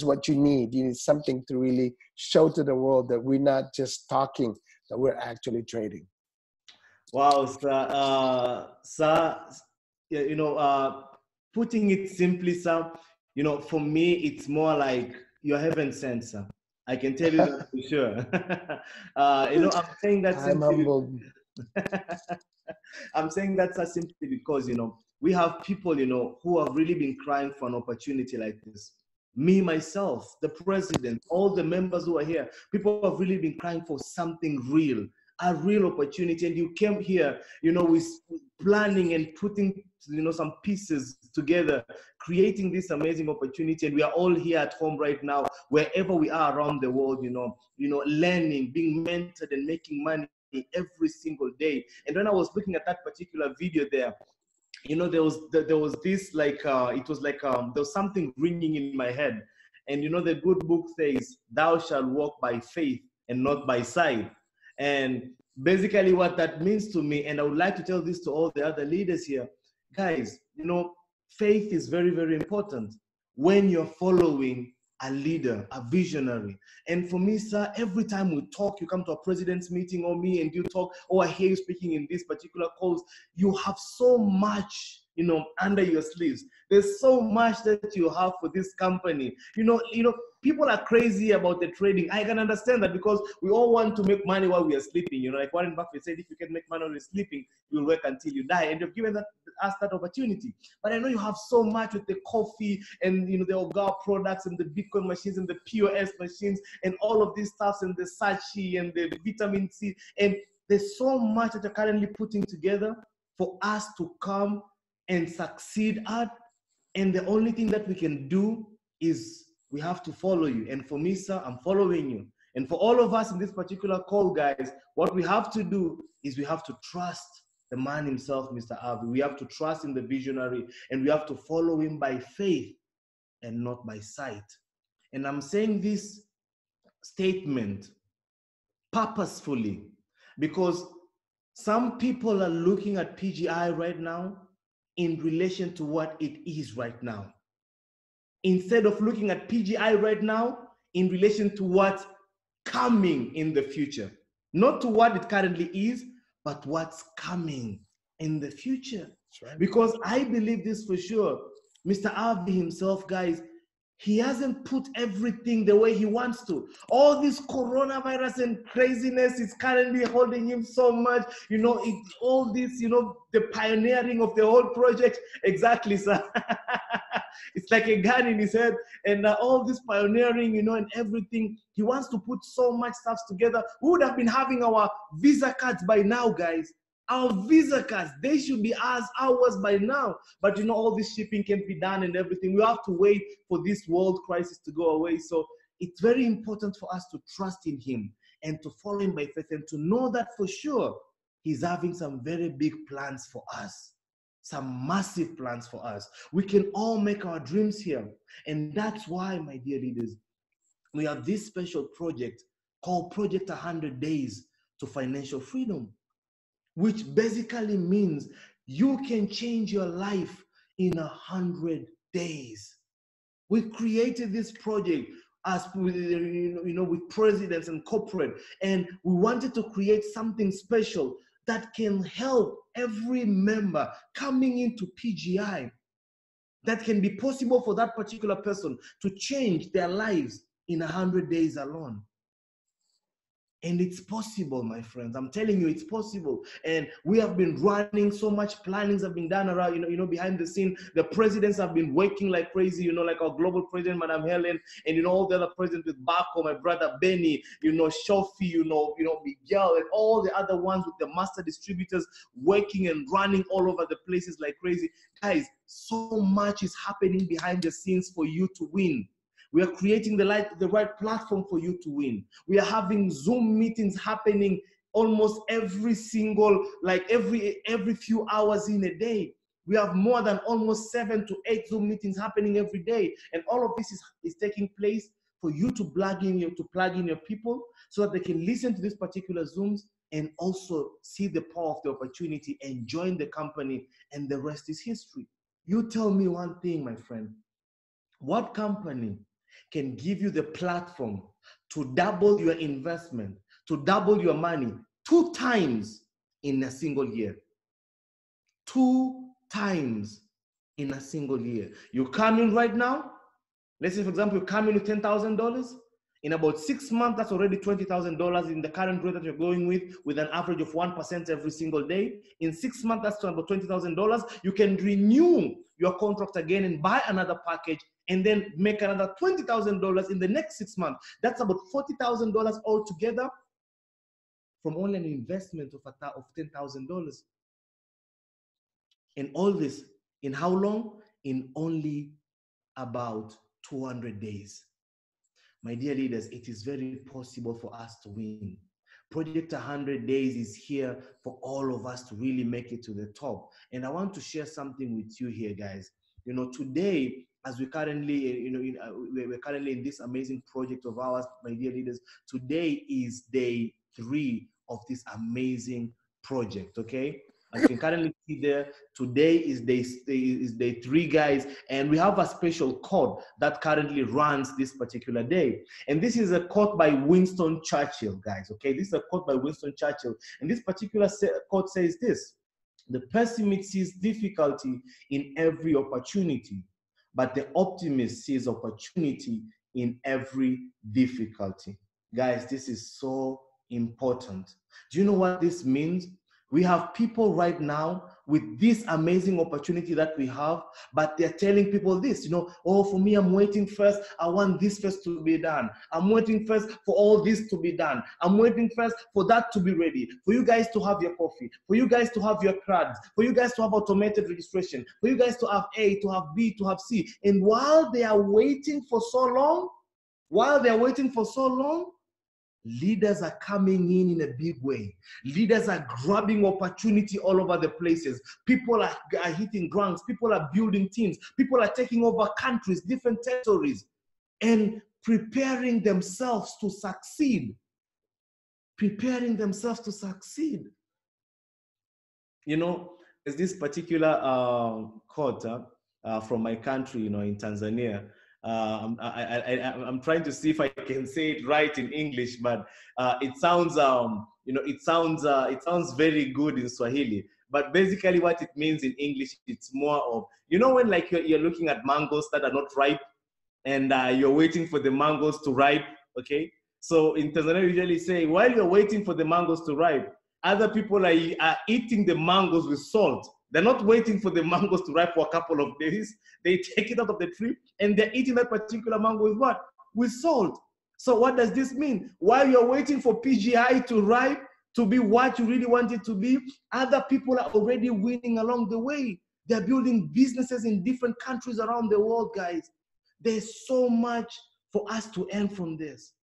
what you need. You need something to really show to the world that we're not just talking, that we're actually trading. Wow, sir, yeah, putting it simply, sir, for me, it's more like you're heaven sent, sir. I can tell you that for sure. I'm saying that I'm simply. humbled. I'm saying that simply because, we have people, who have really been crying for an opportunity like this. Me, myself, the president, all the members who are here, people have really been crying for something real, a real opportunity. And you came here, with planning and putting, some pieces together, creating this amazing opportunity. And we are all here at home right now, wherever we are around the world, learning, being mentored and making money every single day. And when I was looking at that particular video there, there was this like it was like there was something ringing in my head. And the good book says, thou shalt walk by faith and not by sight. And basically what that means to me, and I would like to tell this to all the other leaders here, guys, faith is very, very important when you're following a leader, a visionary. And for me, sir, every time we talk, you come to a president's meeting or me and you talk, or I hear you speaking in this particular calls, you have so much, under your sleeves. There's so much that you have for this company. People are crazy about the trading. I can understand that because we all want to make money while we are sleeping. Like Warren Buffett said, if you can make money while you're sleeping, you'll work until you die. And you've given us that opportunity. But I know you have so much with the coffee and the OGAWA products and the Bitcoin machines and the POS machines and all of these stuffs and the Sachi and the vitamin C. And there's so much that you're currently putting together for us to come and succeed at. And the only thing that we can do is we have to follow you. And for me, sir, I'm following you. And for all of us in this particular call, guys, what we have to do is we have to trust the man himself, Mr. Avi. We have to trust in the visionary, and we have to follow him by faith and not by sight. And I'm saying this statement purposefully because some people are looking at PGI right now in relation to what it is right now, instead of looking at PGI right now in relation to what's coming in the future. Not to what it currently is, but what's coming in the future. Right. Because I believe this for sure. Mr. Avi himself, guys, he hasn't put everything the way he wants to. All this coronavirus and craziness is currently holding him so much. All this, the pioneering of the whole project. Exactly, sir. It's like a gun in his head. And all this pioneering, and everything. He wants to put so much stuff together. We would have been having our Visa cards by now, guys. Our Visa cards, they should be ours by now. But all this shipping can't be done and everything. We have to wait for this world crisis to go away. So it's very important for us to trust in him and to follow him by faith and to know that for sure he's having some very big plans for us, some massive plans for us. We can all make our dreams here. And that's why, my dear leaders, we have this special project called Project 100 Days to Financial Freedom, which basically means you can change your life in 100 days. We created this project as with presidents and corporate, and we wanted to create something special that can help every member coming into PGI, that can be possible for that particular person to change their lives in 100 days alone. And it's possible, my friends. I'm telling you, it's possible. And we have been running so much plannings have been done around, behind the scene. The presidents have been working like crazy, like our global president, Madam Helen, and all the other presidents with Bako, my brother Benny, Shofi, Miguel, and all the other ones with the master distributors working and running all over the places like crazy. Guys, so much is happening behind the scenes for you to win. We are creating the right platform for you to win. We are having Zoom meetings happening almost every single, every few hours in a day. We have more than almost 7 to 8 Zoom meetings happening every day. And all of this is taking place for you to plug in your people so that they can listen to these particular Zooms and also see the power of the opportunity and join the company, and the rest is history. You tell me one thing, my friend. What company can give you the platform to double your investment, to double your money 2 times in a single year. 2 times in a single year. You come in right now, let's say, for example, you come in with $10,000. In about 6 months, that's already $20,000 in the current rate that you're going with an average of 1% every single day. In 6 months, that's about $20,000. You can renew your contract again and buy another package and then make another $20,000 in the next 6 months. That's about $40,000 altogether from only an investment of $10,000. And all this in how long? In only about 200 days. My dear leaders, it is very possible for us to win. Project 100 Days is here for all of us to really make it to the top. And I want to share something with you here, guys. You know, today, as we currently, we're currently in this amazing project of ours, my dear leaders, today is day 3 of this amazing project, okay? As you can currently see there, today is day 3, guys, and we have a special quote that currently runs this particular day. And this is a quote by Winston Churchill, guys, okay? This is a quote by Winston Churchill, and this particular quote says this: "The pessimist sees difficulty in every opportunity, but the optimist sees opportunity in every difficulty." Guys, this is so important. Do you know what this means? We have people right now with this amazing opportunity that we have, but they're telling people this, you know, "Oh, for me, I'm waiting first. I want this first to be done. I'm waiting first for all this to be done. I'm waiting first for that to be ready, for you guys to have your coffee, for you guys to have your cards, for you guys to have automated registration, for you guys to have A, to have B, to have C." And while they are waiting for so long, leaders are coming in a big way. Leaders are grabbing opportunity all over the places. People are hitting grounds. People are building teams. People are taking over countries, different territories, and preparing themselves to succeed. Preparing themselves to succeed. You know, there's this particular quote from my country, you know, in Tanzania. I'm trying to see if I can say it right in English, but it sounds, it sounds very good in Swahili. But basically, what it means in English, it's more of, you know, when like you're looking at mangoes that are not ripe, and you're waiting for the mangoes to ripe. Okay, so in Tanzania, we usually say, while you're waiting for the mangoes to ripe, other people are eating the mangoes with salt. They're not waiting for the mangoes to ripe for a couple of days. They take it out of the tree and they're eating that particular mango with what? With salt. So what does this mean? While you're waiting for PGI to ripe, to be what you really want it to be, other people are already winning along the way. They're building businesses in different countries around the world, guys. There's so much for us to earn from this.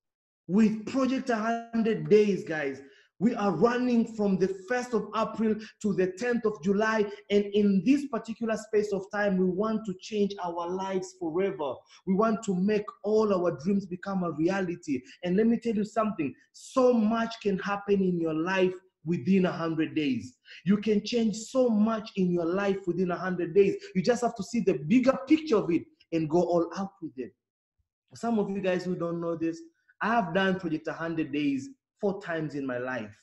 With Project 100 Days, guys, we are running from the 1st of April to the 10th of July. And in this particular space of time, we want to change our lives forever. We want to make all our dreams become a reality. And let me tell you something, so much can happen in your life within 100 days. You can change so much in your life within 100 days. You just have to see the bigger picture of it and go all out with it. Some of you guys who don't know this, I have done Project 100 Days 4 times in my life.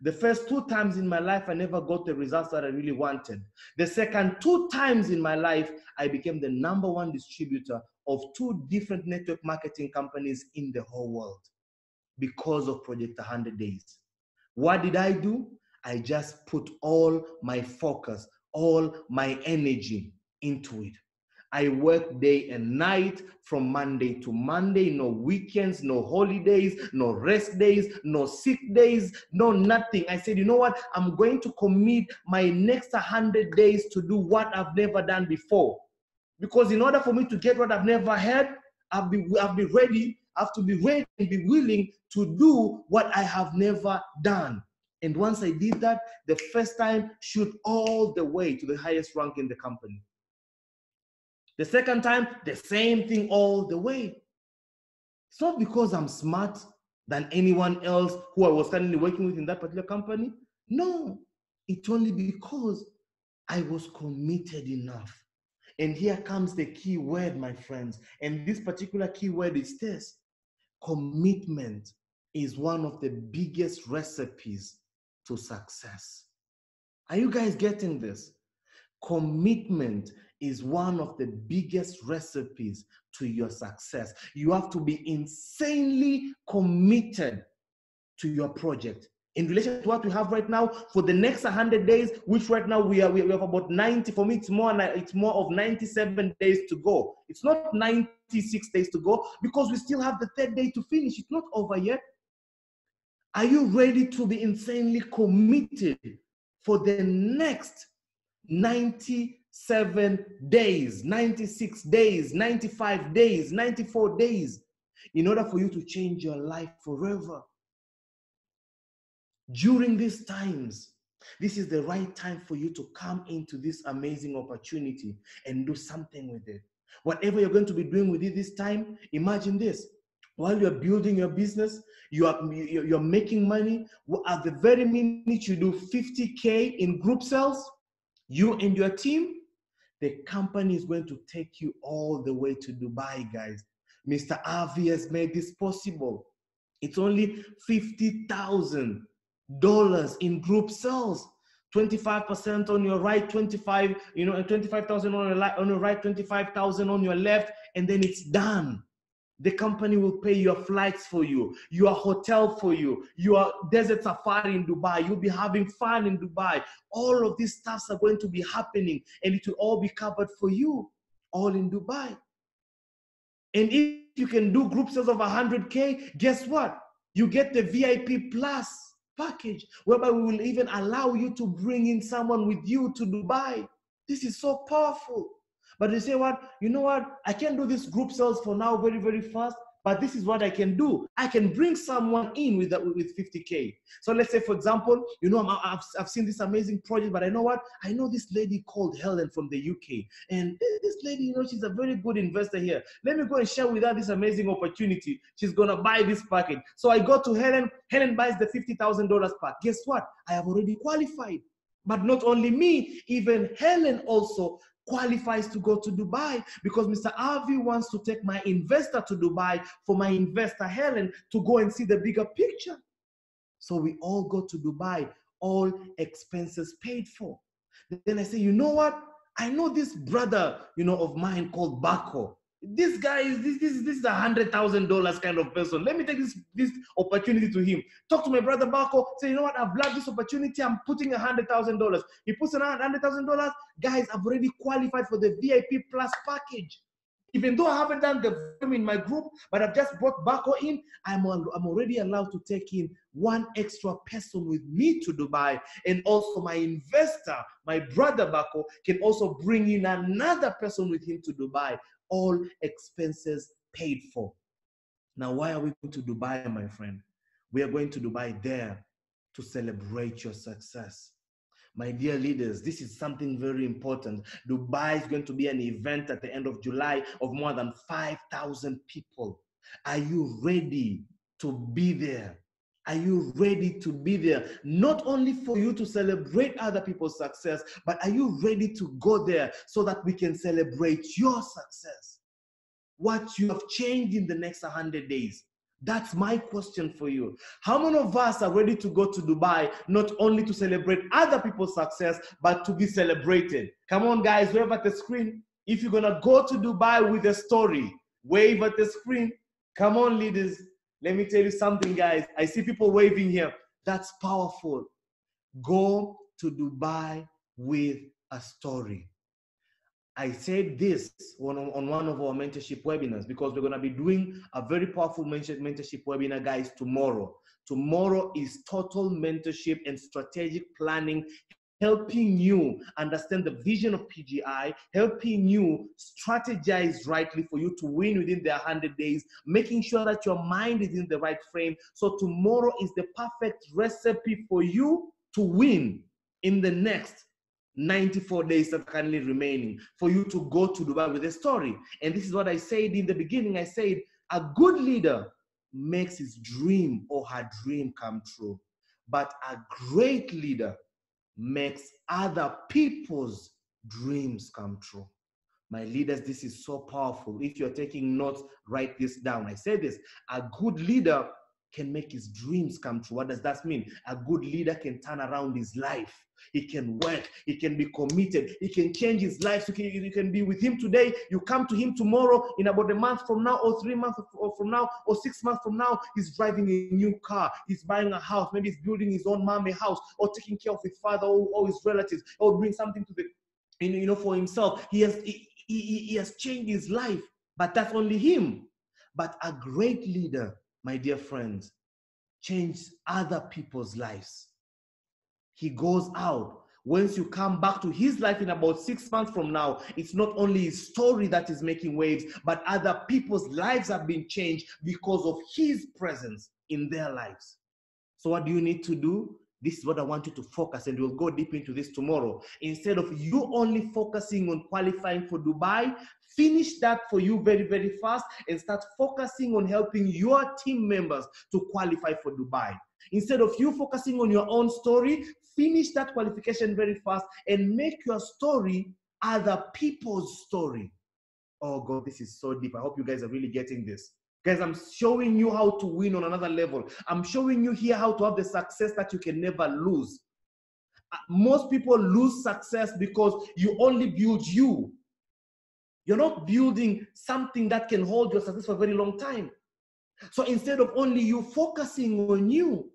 The first 2 times in my life, I never got the results that I really wanted. The second 2 times in my life, I became the #1 distributor of 2 different network marketing companies in the whole world because of Project 100 Days. What did I do? I just put all my focus, all my energy into it. I work day and night from Monday to Monday, no weekends, no holidays, no rest days, no sick days, no nothing. I said, you know what? I'm going to commit my next 100 days to do what I've never done before. Because in order for me to get what I've never had, I'll be ready. I have to be ready and be willing to do what I have never done. And once I did that, the first time, shoot all the way to the highest rank in the company. The second time, the same thing all the way. It's not because I'm smart than anyone else who I was currently working with in that particular company. No, it's only because I was committed enough. And here comes the key word, my friends. And this particular key word is this. Commitment is one of the biggest recipes to success. Are you guys getting this? Commitment is one of the biggest recipes to your success. You have to be insanely committed to your project. In relation to what we have right now, for the next 100 days, which right now we have about 90, for me it's more of 97 days to go. It's not 96 days to go because we still have the third day to finish. It's not over yet. Are you ready to be insanely committed for the next 97 days, 96 days, 95 days, 94 days, in order for you to change your life forever? During these times, this is the right time for you to come into this amazing opportunity and do something with it. Whatever you're going to be doing with it this time, imagine this. While you're building your business, you're making money. At the very minute you do 50K in group sales, you and your team, the company is going to take you all the way to Dubai, guys. Mr. Avi has made this possible. It's only $50,000 in group sales. 25% on your right, 25,000 on your right, 25,000 on your left, and then it's done. The company will pay your flights for you, your hotel for you, your desert safari in Dubai. You'll be having fun in Dubai. All of these stuffs are going to be happening, and it will all be covered for you, all in Dubai. And if you can do group sales of 100K, guess what? You get the VIP Plus package, whereby we will even allow you to bring in someone with you to Dubai. This is so powerful. But they say, what? You know what? I can't do this group sales for now very, very fast, but this is what I can do. I can bring someone in with 50K. So let's say, for example, I've seen this amazing project, but I know what? I know this lady called Helen from the UK. And this lady, she's a very good investor here. Let me go and share with her this amazing opportunity. She's going to buy this package. So I go to Helen. Helen buys the $50,000 pack. Guess what? I have already qualified. But not only me, even Helen also qualifies to go to Dubai, because Mr. Avi wants to take my investor to Dubai for my investor Helen to go and see the bigger picture. So we all go to Dubai, all expenses paid for. Then I say, you know what? I know this brother, of mine called Bako. This guy is this is $100,000 kind of person. Let me take this opportunity to him. Talk to my brother Bako. Say, you know what? I've loved this opportunity. I'm putting $100,000. He puts another $100,000. Guys, I've already qualified for the VIP Plus package. Even though I haven't done the volume in my group, but I've just brought Bako in, I'm already allowed to take in one extra person with me to Dubai. And also my investor, my brother Bako, can also bring in another person with him to Dubai. All expenses paid for. Now, why are we going to Dubai, my friend? We are going to Dubai there to celebrate your success. My dear leaders, this is something very important. Dubai is going to be an event at the end of July of more than 5,000 people. Are you ready to be there? Are you ready to be there? Not only for you to celebrate other people's success, but are you ready to go there so that we can celebrate your success? What you have changed in the next 100 days? That's my question for you. How many of us are ready to go to Dubai, not only to celebrate other people's success, but to be celebrated? Come on, guys, wave at the screen. If you're going to go to Dubai with a story, wave at the screen. Come on, leaders. Let me tell you something, guys. I see people waving here. That's powerful. Go to Dubai with a story. I said this on one of our mentorship webinars, because we're going to be doing a very powerful mentorship webinar, guys, tomorrow. Tomorrow is total mentorship and strategic planning, helping you understand the vision of PGI, helping you strategize rightly for you to win within the 100 days, making sure that your mind is in the right frame. So tomorrow is the perfect recipe for you to win in the next 94 days that are currently remaining, for you to go to Dubai with a story. And this is what I said in the beginning. I said, a good leader makes his dream or her dream come true. But a great leader makes other people's dreams come true. My leaders, this is so powerful. If you're taking notes, write this down. I said this, a good leader can make his dreams come true. What does that mean? A good leader can turn around his life. He can work. He can be committed. He can change his life. You can be with him today. You come to him tomorrow. In about a month from now, or 3 months from now, or 6 months from now, he's driving a new car. He's buying a house. Maybe he's building his own mom a house, or taking care of his father or his relatives, or bring something to the, for himself. He has changed his life. But that's only him. But a great leader, my dear friends, changes other people's lives. He goes out. Once you come back to his life in about 6 months from now, it's not only his story that is making waves, but other people's lives have been changed because of his presence in their lives. So what do you need to do? This is what I want you to focus, and we'll go deep into this tomorrow. Instead of you only focusing on qualifying for Dubai, finish that for you very, very fast and start focusing on helping your team members to qualify for Dubai. Instead of you focusing on your own story, finish that qualification very fast and make your story other people's story. Oh God, this is so deep. I hope you guys are really getting this. Guys, I'm showing you how to win on another level. I'm showing you here how to have the success that you can never lose. Most people lose success because you only build you. You're not building something that can hold your success for a very long time. So instead of only you focusing on you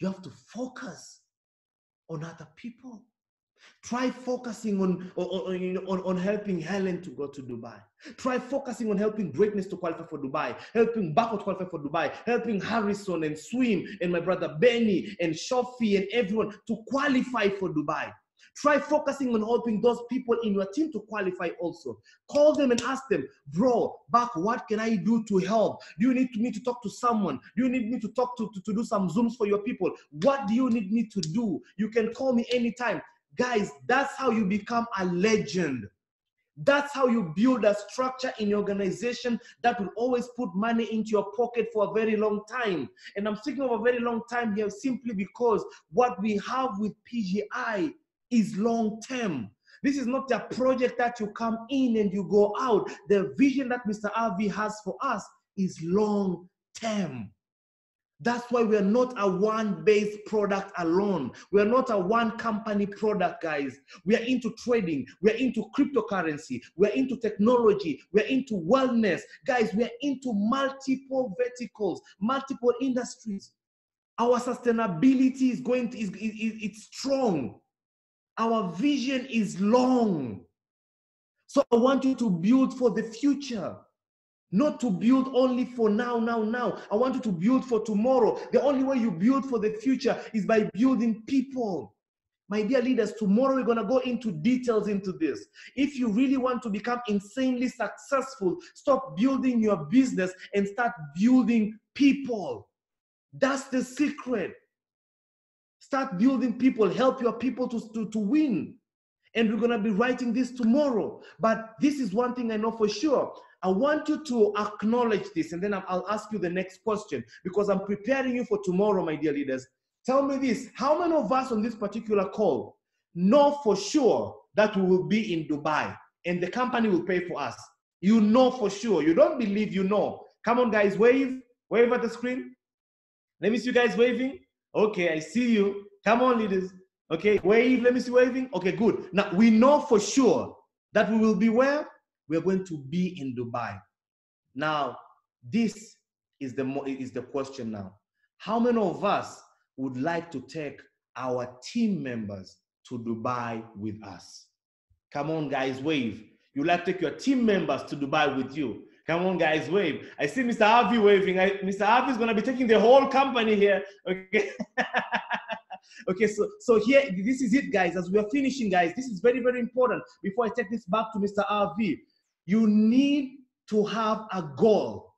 have to focus on other people. Try focusing on helping Helen to go to Dubai. Try focusing on helping Greatness to qualify for Dubai, helping Bako to qualify for Dubai, helping Harrison and Swim and my brother Benny and Shofi and everyone to qualify for Dubai. Try focusing on helping those people in your team to qualify also. Call them and ask them, bro, Bako, what can I do to help? Do you need me to talk to someone? Do you need me to talk to do some Zooms for your people? What do you need me to do? You can call me anytime. Guys, that's how you become a legend. That's how you build a structure in your organization that will always put money into your pocket for a very long time. And I'm speaking of a very long time here simply because what we have with PGI is long term. This is not a project that you come in and you go out. The vision that Mr. RV has for us is long term. That's why we are not a one-based product alone. We are not a one-company product, guys. We are into trading. We are into cryptocurrency. We are into technology. We are into wellness. Guys, we are into multiple verticals, multiple industries. Our sustainability is it's strong. Our vision is long. So I want you to build for the future. Not to build only for now. I want you to build for tomorrow. The only way you build for the future is by building people. My dear leaders, tomorrow we're going to go into details into this. If you really want to become insanely successful, stop building your business and start building people. That's the secret. Start building people. Help your people to win. And we're going to be writing this tomorrow. But this is one thing I know for sure. I want you to acknowledge this, and then I'll ask you the next question, because I'm preparing you for tomorrow, my dear leaders. Tell me this. How many of us on this particular call know for sure that we will be in Dubai and the company will pay for us? You know for sure. You don't believe you know. Come on, guys. Wave. Wave at the screen. Let me see you guys waving. Okay, I see you. Come on, leaders. Okay, wave. Let me see waving. Okay, good. Now, we know for sure that we will be where? We're going to be in Dubai. Now, this is the question now. How many of us would like to take our team members to Dubai with us? Come on, guys, wave. You'd like to take your team members to Dubai with you. Come on, guys, wave. I see Mr. Harvey waving. Mr. Harvey is going to be taking the whole company here. Okay. Okay, so here, this is it, guys. As we are finishing, guys, this is very, very important. Before I take this back to Mr. RV, you need to have a goal.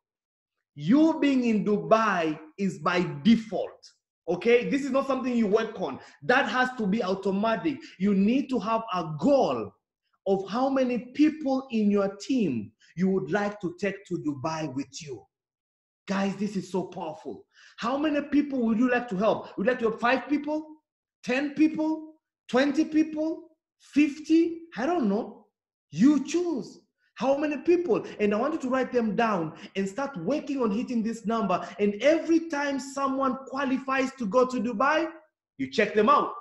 You being in Dubai is by default, okay? This is not something you work on. That has to be automatic. You need to have a goal of how many people in your team you would like to take to Dubai with you. Guys, this is so powerful. How many people would you like to help? Would you like to help 5 people, 10 people, 20 people, 50? I don't know. You choose. How many people? And I want you to write them down and start working on hitting this number. And every time someone qualifies to go to Dubai, you check them out.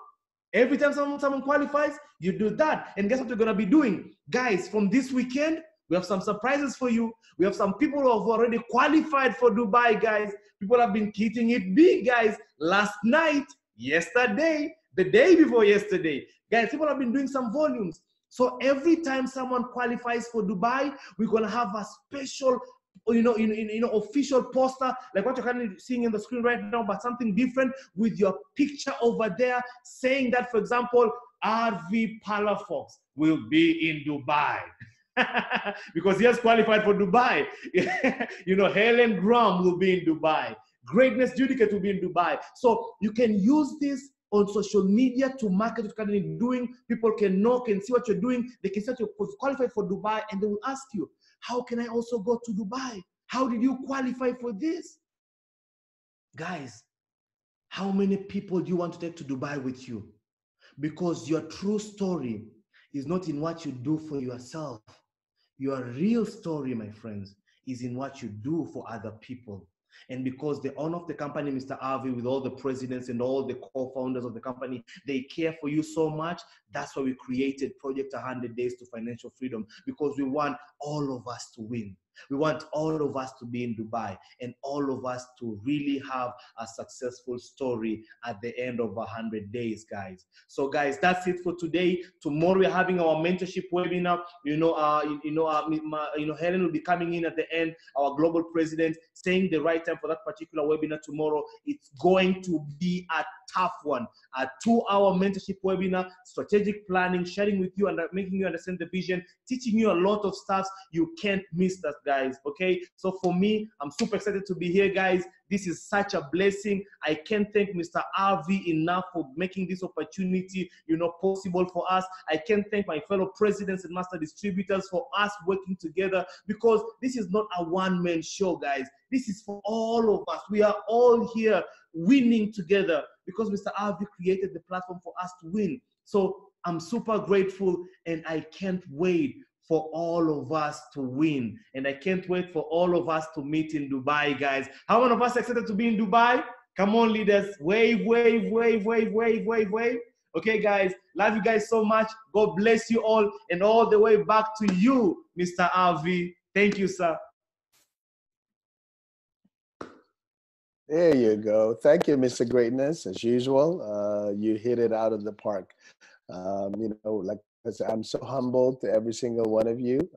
Every time someone qualifies, you do that. And guess what we're going to be doing? Guys, from this weekend, we have some surprises for you. We have some people who have already qualified for Dubai, guys. People have been hitting it big, guys. Last night, yesterday, the day before yesterday. Guys, people have been doing some volumes. So every time someone qualifies for Dubai, we're gonna have a special, official poster like what you're currently seeing in the screen right now, but something different with your picture over there, saying that, for example, RV Palafox will be in Dubai. Because he has qualified for Dubai. Helen Graham will be in Dubai. Greatness Judicate will be in Dubai. So you can use this on social media to market what you're doing. People can know, can see what you're doing. They can say you're qualified for Dubai, and they will ask you, how can I also go to Dubai? How did you qualify for this? Guys, how many people do you want to take to Dubai with you? Because your true story is not in what you do for yourself. Your real story, my friends, is in what you do for other people. And because the owner of the company, Mr. Avi, with all the presidents and all the co-founders of the company, they care for you so much. That's why we created Project 100 Days to Financial Freedom, because we want all of us to win. We want all of us to be in Dubai and all of us to really have a successful story at the end of 100 days, guys. So, guys, that's it for today. Tomorrow we're having our mentorship webinar. Helen will be coming in at the end, our global president, saying the right time for that particular webinar tomorrow. It's going to be a tough one, a 2-hour mentorship webinar, strategic planning, sharing with you and making you understand the vision, teaching you a lot of stuff. You can't miss that, guys. Okay, so for me, I'm super excited to be here, guys. This is such a blessing. I can't thank Mr. RV enough for making this opportunity, possible for us. I can't thank my fellow presidents and master distributors for us working together, because this is not a one-man show, guys. This is for all of us. We are all here winning together because Mr. RV created the platform for us to win. So I'm super grateful, and I can't wait for all of us to win. And I can't wait for all of us to meet in Dubai, guys. How many of us are excited to be in Dubai? Come on, leaders. Wave, wave, wave, wave, wave, wave, wave. Okay, guys. Love you guys so much. God bless you all. And all the way back to you, Mr. RV. Thank you, sir. There you go. Thank you, Mr. Greatness. As usual, you hit it out of the park. I'm so humbled to every single one of you.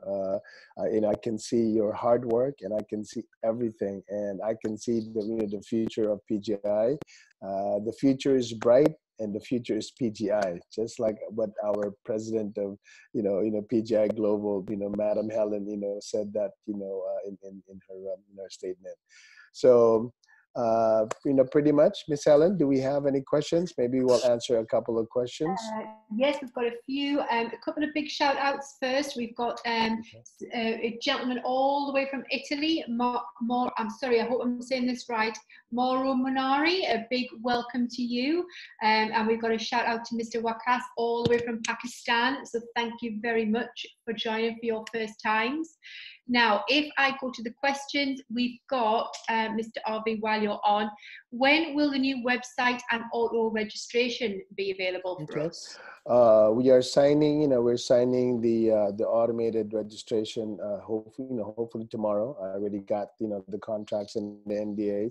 I can see your hard work, and I can see everything, and I can see the future of PGI. The future is bright, and the future is PGI. Just like what our president of PGI Global, Madam Helen, said that in her statement. So. Pretty much, Miss Helen, do we have any questions? Maybe we'll answer a couple of questions. Yes, we've got a few. A couple of big shout outs first. We've got a gentleman all the way from Italy, I'm sorry, I hope I'm saying this right, Mauro Munari, a big welcome to you. And we've got a shout out to Mr. Wakas all the way from Pakistan. So thank you very much for joining for your first times. Now, if I go to the questions, we've got Mr. RV while you're on. When will the new website and auto registration be available for us? We are signing. We're signing the automated registration. Hopefully tomorrow. I already got the contracts and the NDA.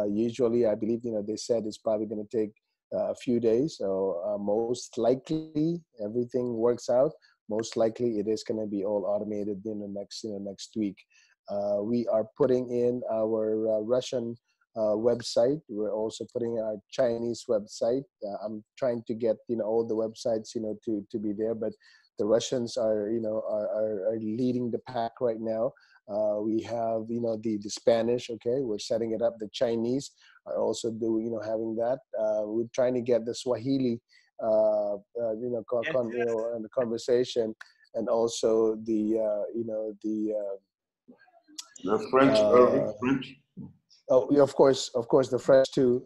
Usually, I believe they said it's probably going to take a few days. So most likely, everything works out. Most likely it is going to be all automated in the next week. We are putting in our Russian website. We're also putting our Chinese website. I'm trying to get all the websites to be there, but the Russians are leading the pack right now. We have the Spanish. Okay, we're setting it up. The Chinese are also having that. We're trying to get the Swahili. And the conversation, and also the French. French. Oh, yeah, of course, the French too.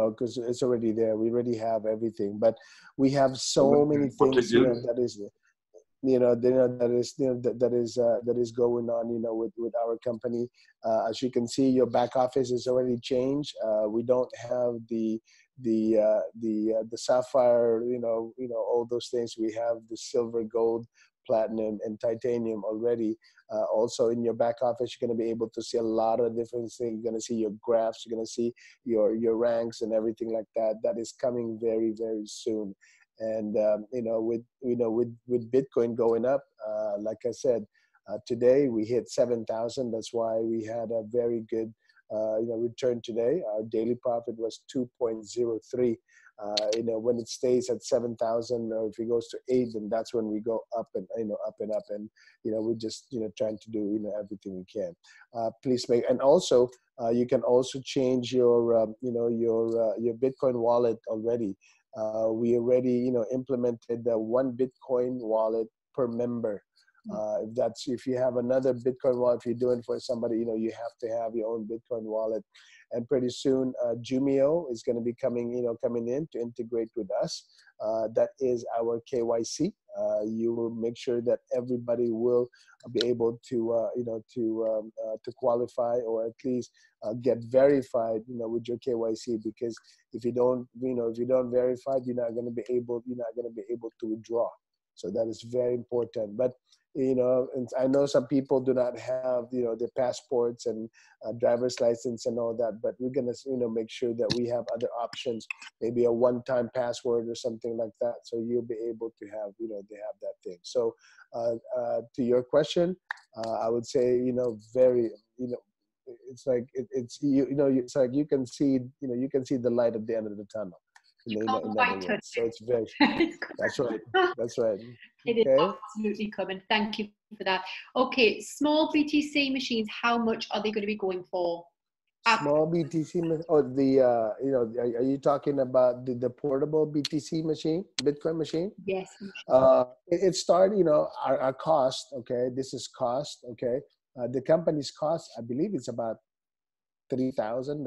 Because it's already there. We already have everything, but we have so many things. That is, that is going on, with our company. As you can see, your back office is already changed. We don't have the sapphire, all those things. We have the silver, gold, platinum, and titanium already. Also in your back office, you're going to be able to see a lot of different things. You're going to see your graphs. You're going to see your ranks and everything like that. That is coming very, very soon. And with Bitcoin going up, like I said, today we hit 7,000. That's why we had a very good return today. Our daily profit was 2.03. When it stays at 7,000, or if it goes to 8, then that's when we go up and up and up. And we're just trying to do everything we can. Please make, and also you can also change your your Bitcoin wallet already. We already implemented the 1 Bitcoin wallet per member. If you have another Bitcoin wallet, if you're doing for somebody, you have to have your own Bitcoin wallet. And pretty soon, Jumio is going to be coming in to integrate with us. That is our KYC. You will make sure that everybody will be able to qualify, or at least get verified, with your KYC. Because if you don't verify, you're not going to be able to withdraw. So that is very important. But and I know some people do not have their passports and driver's license and all that, but we're gonna make sure that we have other options, maybe a one-time password or something like that, so you'll be able to have they have that thing. So to your question, I would say very it's like it's like you can see the light at the end of the tunnel. So it's very, that's right. That's right. It is absolutely coming. Thank you for that. Okay, small BTC machines, how much are they going to be going for? Small BTC, are you talking about the portable BTC machine, Bitcoin machine? Yes. It started, our cost, okay, this is cost, okay. The company's cost, I believe it's about $3,000,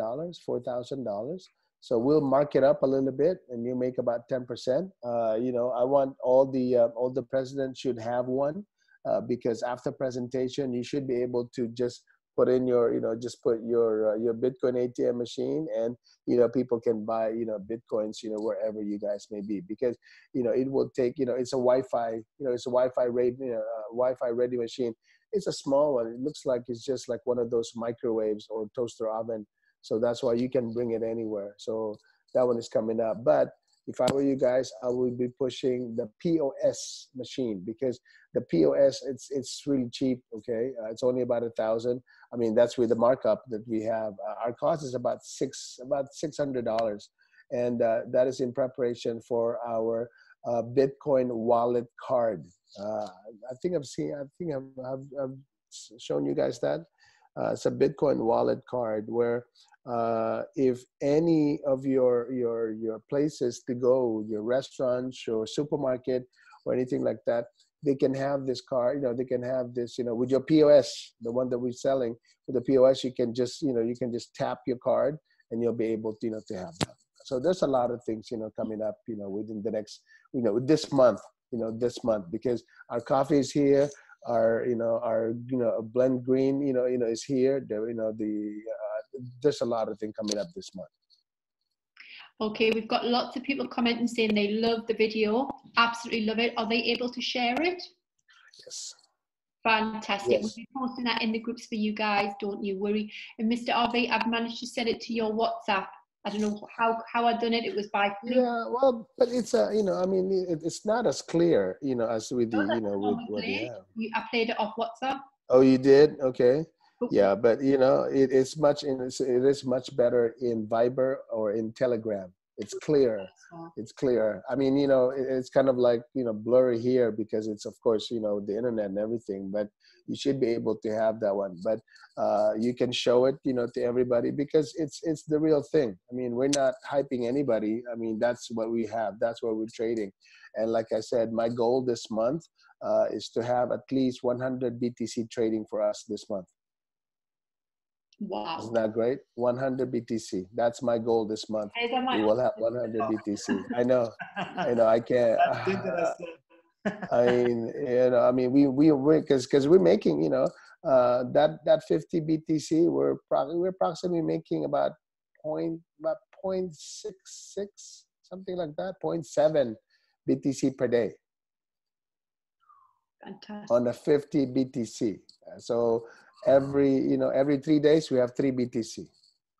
$4,000. So we'll mark it up a little bit, and you make about 10%. I want all the presidents should have one, because after presentation, you should be able to just put in your Bitcoin ATM machine, and people can buy Bitcoins wherever you guys may be, because it will take it's a Wi-Fi Wi-Fi ready machine. It's a small one. It looks like it's just like one of those microwaves or toaster oven. So that's why you can bring it anywhere. So that one is coming up. But if I were you guys, I would be pushing the POS machine, because the POS, it's really cheap. Okay, it's only about $1,000. I mean, that's with the markup that we have. Our cost is about $600, and that is in preparation for our Bitcoin wallet card. I think I've shown you guys that. It's a Bitcoin wallet card where if any of your places to go, your restaurants or supermarket or anything like that, they can have this card. They can have this. With your POS, the one that we're selling, with the POS, you can just tap your card, and you'll be able to to have that. So there's a lot of things coming up within the next this month because our coffee is here. Our blend green is here. There's a lot of things coming up this month. Okay, we've got lots of people commenting saying they love the video, absolutely love it. Are they able to share it? Yes. Fantastic. Yes. We'll be posting that in the groups for you guys, don't you worry. And Mr. RV, I've managed to send it to your WhatsApp. I don't know how I've done it. It was by yeah, well, but it's it's not as clear as with the with what we have. I played it off WhatsApp. Oh, you did? Okay. Yeah, but it is much better in Viber or in Telegram. It's clear. It's clear. I mean, it's kind of like blurry here because it's of course the internet and everything. But you should be able to have that one. But you can show it to everybody because it's the real thing. I mean, we're not hyping anybody. I mean, that's what we have. That's what we're trading. And like I said, my goal this month is to have at least 100 BTC trading for us this month. Wow. Isn't that great? 100 BTC. That's my goal this month. We will have 100 BTC. I know. I can't. I mean, I mean, we're because we're making, that 50 BTC, we're approximately making about 0.66, something like that, 0.7 BTC per day. Fantastic. On the 50 BTC. So every 3 days we have 3 BTC.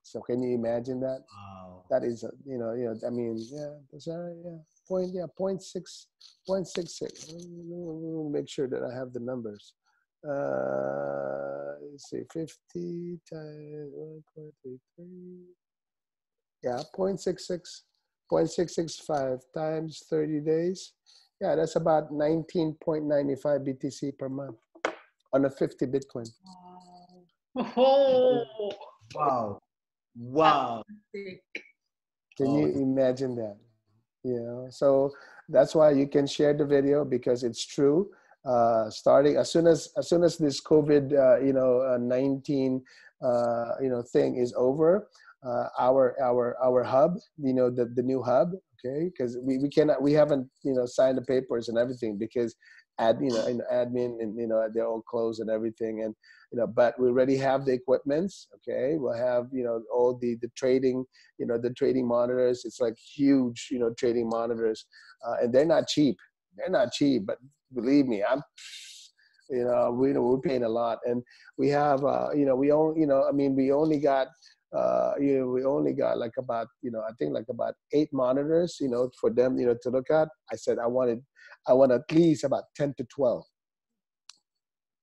So can you imagine that? Wow. That is, I mean, yeah, that's yeah, 0.66. Make sure that I have the numbers. Let's see, 50 times 1.33. Yeah, 0.665 times 30 days. Yeah, that's about 19.95 BTC per month on a 50 Bitcoin. Oh, Wow. Wow. Can you imagine that? So that's why you can share the video, because it's true. Starting as soon as this COVID 19 thing is over, our hub, the new hub, okay, because we haven't signed the papers and everything, because admin and they're all closed and everything, and but we already have the equipments. Okay, we'll have all the trading, the trading monitors. It's like huge trading monitors, and they're not cheap. But believe me, we're paying a lot, and we have we only got we only got like about I think like about 8 monitors for them to look at. I said I want at least about 10 to 12.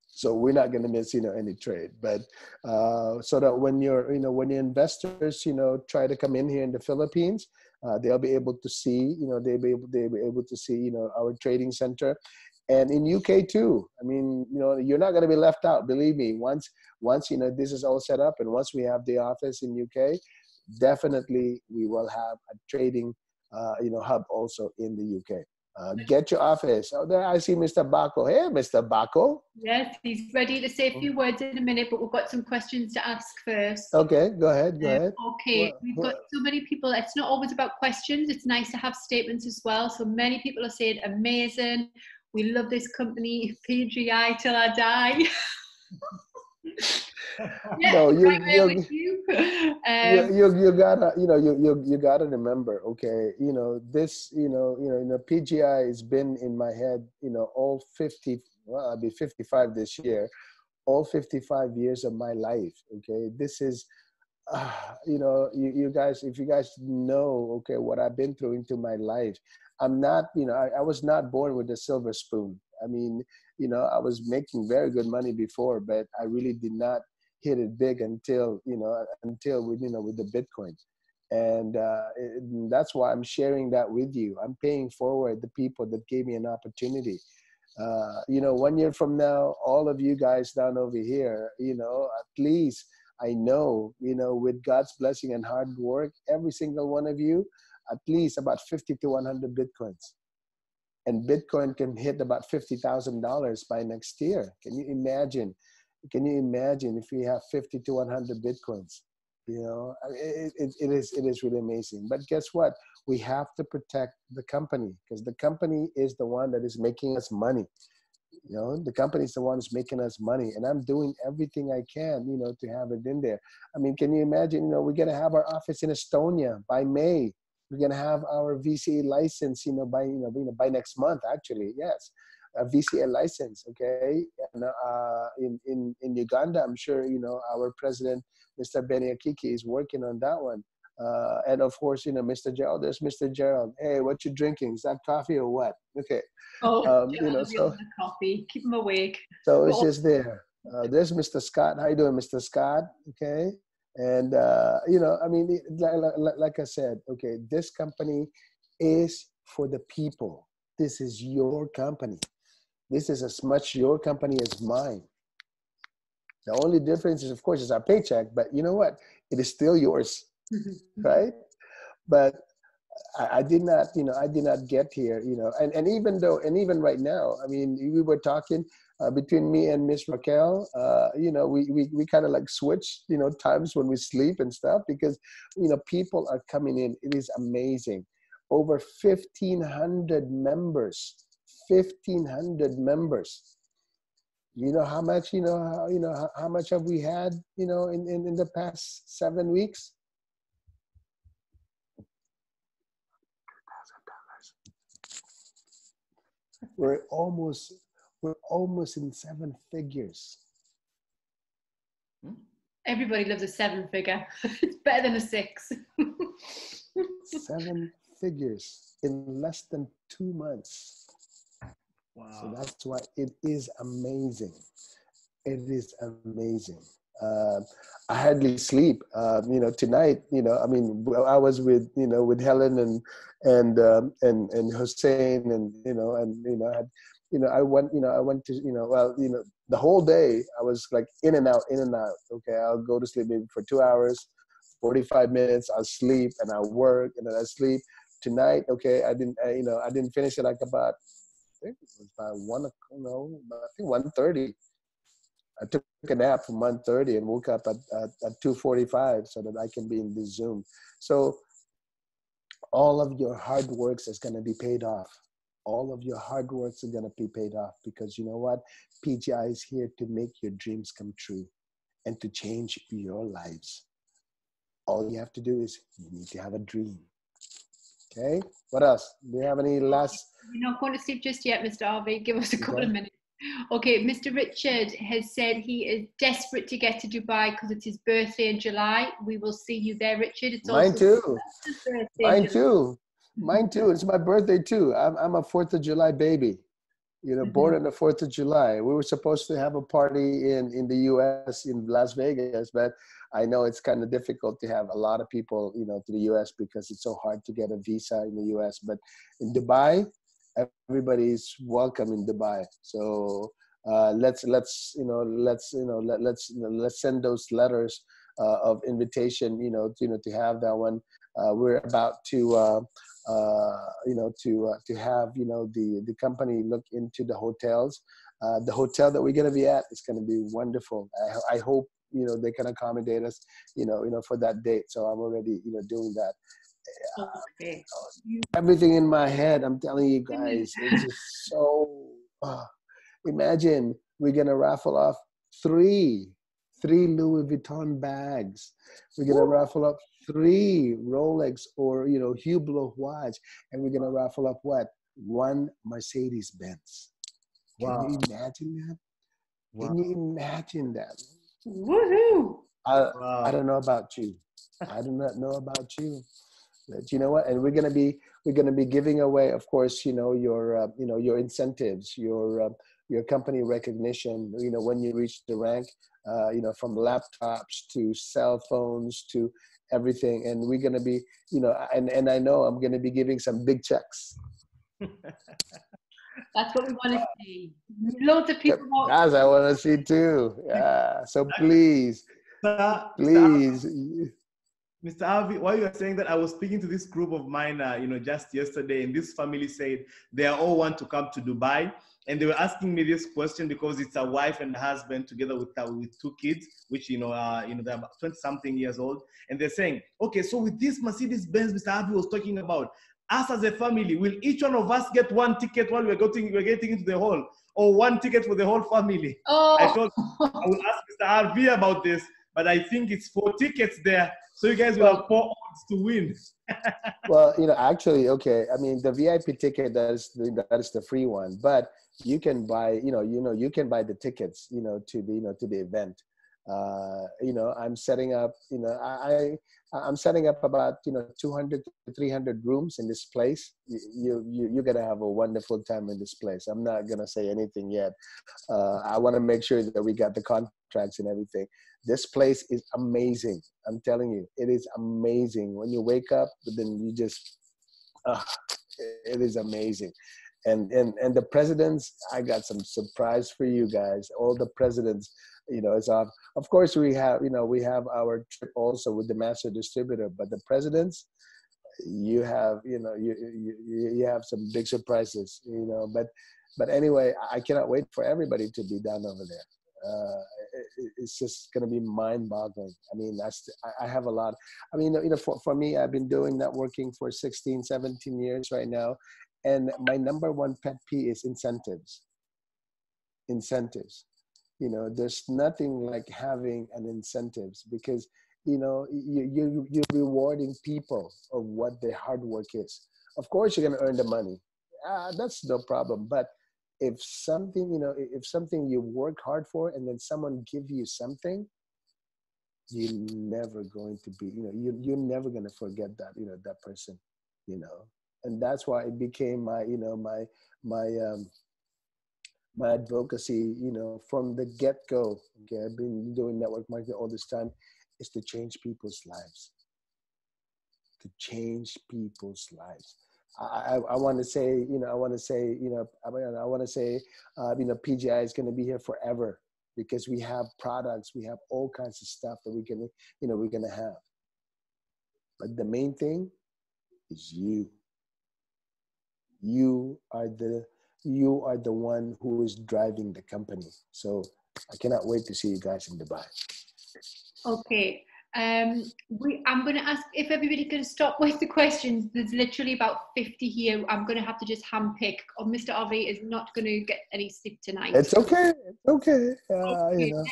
So we're not going to miss any trade, but so that when when your investors try to come in here in the Philippines, they'll be able to see they'll be able to see our trading center, and in UK too. I mean you're not going to be left out. Believe me. Once this is all set up, and once we have the office in UK, definitely we will have a trading hub also in the UK. Get your office. Oh, there I see Mr. Bako. Hey, Mr. Bako. Yes, he's ready to say a few words in a minute, but we've got some questions to ask first. Okay, go ahead. Okay, we've got so many people. It's not always about questions. It's nice to have statements as well. So many people are saying, amazing. We love this company, PGI till I die. Yeah, no, you gotta you gotta remember, okay, this PGI has been in my head all 50, well, I'll be 55 this year, all 55 years of my life. Okay, this is you guys, if you guys know, okay, what I've been through into my life. I'm not, I was not born with a silver spoon. I mean, I was making very good money before, but I really did not hit it big until with the Bitcoin. And that's why I'm sharing that with you. I'm paying forward the people that gave me an opportunity. 1 year from now, all of you guys down over here, at least I know, with God's blessing and hard work, every single one of you, at least about 50 to 100 Bitcoins. And Bitcoin can hit about $50,000 by next year. Can you imagine? Can you imagine if we have 50 to 100 Bitcoins? It is really amazing. But guess what? We have to protect the company, because the company is the one that is making us money. The company is the one who's making us money, and I'm doing everything I can, to have it in there. I mean, can you imagine? We're gonna have our office in Estonia by May. We're gonna have our VCA license, by next month. Actually, yes, a VCA license. Okay, and in Uganda, I'm sure our president, Mr. Benny Akiki, is working on that one. And of course, Mr. Gerald. There's Mr. Gerald. Hey, what you drinking? Is that coffee or what? Okay. So the coffee, keep them awake. So it's just there. There's Mr. Scott. How you doing, Mr. Scott? Okay. And I mean, like I said, okay, this company is for the people. This is your company. This is as much your company as mine. The only difference is, of course, is our paycheck. But you know what? It is still yours, right? But I did not, I did not get here, and even right now, I mean, we were talking between me and Miss Raquel, we kind of like switch, times when we sleep and stuff, because, people are coming in. It is amazing. Over 1,500 members, 1,500 members. You know how much, how much have we had, in the past 7 weeks? We're almost in 7 figures. Everybody loves a 7 figure. It's better than a 6. 7 figures in less than 2 months. Wow. So that's why it is amazing. It is amazing. I hardly sleep. Tonight, I was with Helen and Hussein I went to the whole day I was like in and out. Okay, I'll go to sleep maybe for 2 hours, 45 minutes. I'll sleep and I'll work and then I sleep. Tonight, okay, I didn't finish it like about, I think it was about 1:30. I took a nap from 1:30 and woke up at 2:45 so that I can be in this Zoom. So all of your hard works is going to be paid off. All of your hard works are going to be paid off because you know what? PGI is here to make your dreams come true and to change your lives. All you have to do is you need to have a dream. Okay? What else? Do you have any last? You're not going to sleep just yet, Mr. Harvey. Give us a couple of minutes. Okay, Mr. Richard has said he is desperate to get to Dubai because it's his birthday in July. We will see you there, Richard. It's Mine also too. his birthday. Mine too. Mine too. It's my birthday too. I'm a 4th of July baby. Born on the 4th of July. We were supposed to have a party in the US, in Las Vegas, but I know it's kind of difficult to have a lot of people, to the US because it's so hard to get a visa in the US. But in Dubai, everybody's welcome in Dubai. So let's send those letters of invitation, to have that one. We're about to have the company look into the hotels. The hotel that we're going to be at is going to be wonderful. I hope they can accommodate us for that date. So I'm already doing that. Okay. Everything in my head, I'm telling you guys, it's just so. Imagine we're going to raffle off three Louis Vuitton bags. We're going to raffle up 3 Rolex or Hublot watch, and we're going to raffle up what? 1 Mercedes Benz. Wow. Can you imagine that? Wow. Can you imagine that? Woohoo! I don't know about you. I do not know about you. But you know what? And we're gonna be giving away, of course, your incentives, your company recognition. When you reach the rank, from laptops to cell phones to everything. And we're gonna be, and I know I'm gonna be giving some big checks. That's what we want to see. Loads of people. Guys, I want to see too. Yeah. So please. Mr. Harvey, while you were saying that, I was speaking to this group of mine, just yesterday, and this family said they all want to come to Dubai, and they were asking me this question because it's a wife and a husband together with 2 kids, which they're about 20-something years old, and they're saying, okay, so with this Mercedes Benz, Mr. Harvey was talking about, us as a family, will each one of us get 1 ticket while we're getting into the hall, or 1 ticket for the whole family? Oh. I thought I will ask Mr. Harvey about this, but I think it's 4 tickets there. So you guys will have 4 odds to win. Well, actually, okay. I mean, the VIP ticket, that is the free one. But you can buy, you can buy the tickets, to the event. I'm setting up, I'm setting up about 200 to 300 rooms in this place. You're gonna have a wonderful time in this place. I'm not gonna say anything yet. I want to make sure that we got the contracts and everything. This place is amazing. I'm telling you, it is amazing. When you wake up, then you just, it is amazing. And the presidents, I got some surprise for you guys. All the presidents, it's off. Of course, we have our trip also with the master distributor, but the presidents, you have, you have some big surprises, but anyway, I cannot wait for everybody to be down over there. It's just going to be mind-boggling. I mean, I have a lot. I mean, for me, I've been doing networking for 16, 17 years right now, And my number one pet peeve is incentives. Incentives. You know, there's nothing like having an incentives, because, you know, you're rewarding people of what their hard work is. Of course, you're going to earn the money. That's no problem. But if something, you know, if something you work hard for and then someone give you something, you're never going to be, you know, you're never going to forget that, you know, that person, you know. And that's why it became my, you know, my advocacy, you know, from the get-go. Okay, I've been doing network marketing all this time, is to change people's lives. To change people's lives. I want to say, you know, I want to say, you know, PGI is going to be here forever, because we have products, we have all kinds of stuff that we're going to have. But the main thing is you. You are the one who is driving the company. So I cannot wait to see you guys in Dubai. Okay. I'm going to ask if everybody can stop with the questions. There's literally about 50 here. I'm going to have to just handpick. Or Mr. RV is not going to get any sleep tonight. It's okay. It's okay. Okay, You know.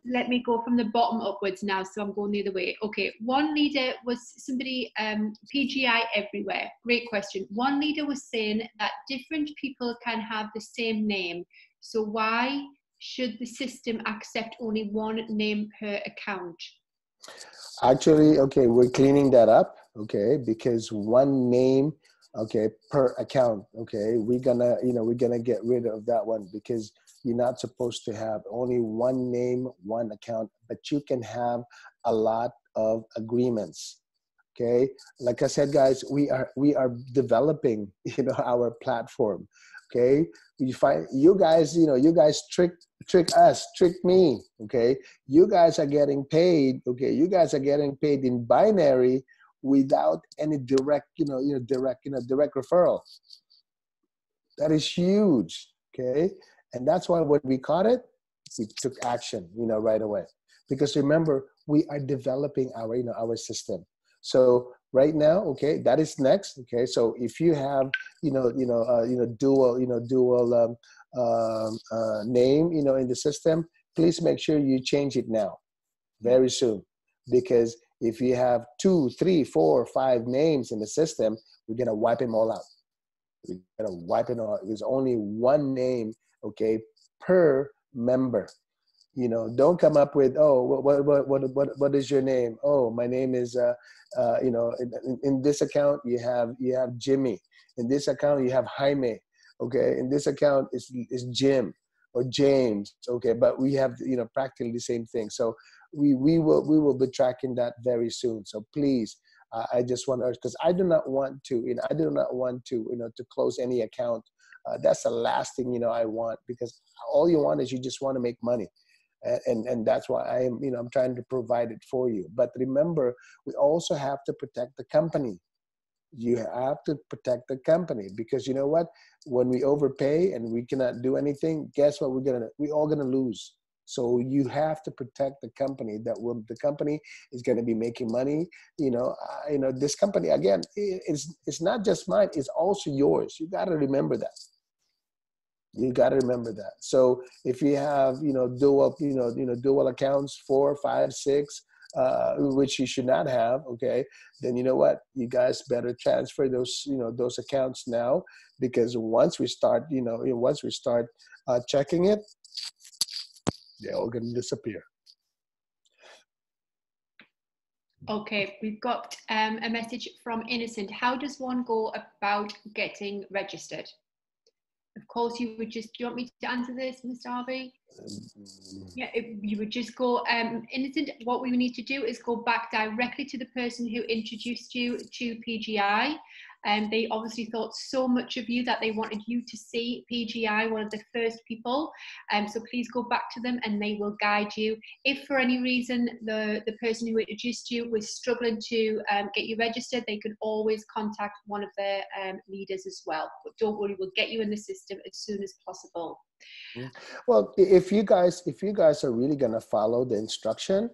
let me go from the bottom upwards now. So I'm going the other way. Okay. One leader was somebody, PGI everywhere. Great question. One leader was saying that different people can have the same name. So why should the system accept only one name per account? Actually, okay, we're cleaning that up, okay, because one name, okay, per account, okay, we're gonna get rid of that one, because you're not supposed to have only one name, one account, but you can have a lot of agreements, okay. Like I said, guys, we are developing, you know, our platform, okay. You find you guys trick us, trick me, okay. You guys are getting paid, okay. You guys are getting paid in binary without any direct referral. That is huge, okay. And that's why when we caught it, we took action, you know, right away. Because remember, we are developing our system. So right now, okay, that is next, okay. So if you have dual name, you know, in the system, please make sure you change it now, very soon, because if you have 2, 3, 4, 5 names in the system, we're gonna wipe them all out. We're gonna wipe it all. There's only one name, okay, per member. You know, don't come up with, oh, what is your name? Oh, my name is, in this account you have Jimmy. In this account you have Jaime. Okay, in this account is Jim or James. Okay, but we have, you know, practically the same thing. So we will be tracking that very soon. So please, I just want to urge, because I do not want to, to close any account. That's the last thing, you know, I want, because all you want is, you just want to make money. And that's why I'm trying to provide it for you. But remember, we also have to protect the company. You have to protect the company, because you know what? When we overpay and we cannot do anything, guess what? We're all gonna lose. So you have to protect the company. The company is going to be making money. This company, again, it's not just mine. It's also yours. You got to remember that. You got to remember that. So if you have, dual accounts, 4, 5, 6, which you should not have, okay, then you know what? You guys better transfer those accounts now, because once we start, checking it, they're all going to disappear. Okay, we've got a message from Innocent. How does one go about getting registered? Of course, you would just, do you want me to answer this, Mr. Harvey? Yeah, you would just go, Innocent, what we need to do is go back directly to the person who introduced you to PGI. They obviously thought so much of you that they wanted you to see PGI, one of the first people. So please go back to them and they will guide you. If for any reason the person who introduced you was struggling to get you registered, they can always contact one of their leaders as well. But don't worry, we'll get you in the system as soon as possible. Well, if you guys are really going to follow the instruction,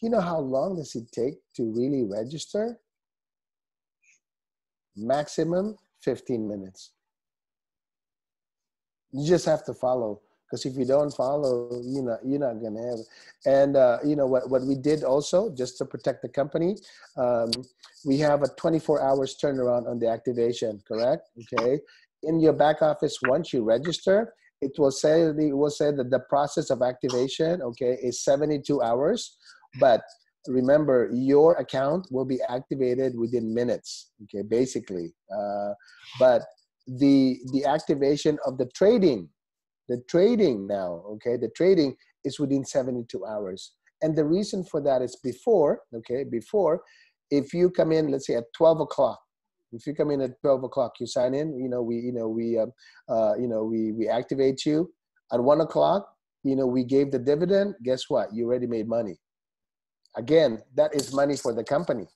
you know how long does it take to really register? Maximum 15 minutes. You just have to follow, because if you don't follow, you're not gonna have it. And you know what we did also, just to protect the company, we have a 24 hours turnaround on the activation. Correct? Okay. In your back office, once you register, it will say that the process of activation, okay, is 72 hours. But remember, your account will be activated within minutes. Okay, basically. But the activation of the trading now, okay, the trading is within 72 hours. And the reason for that is before, if you come in, let's say at 12 o'clock, if you come in at 12 o'clock, you sign in, we activate you at 1 o'clock, we gave the dividend. Guess what? You already made money. Again, that is money for the company.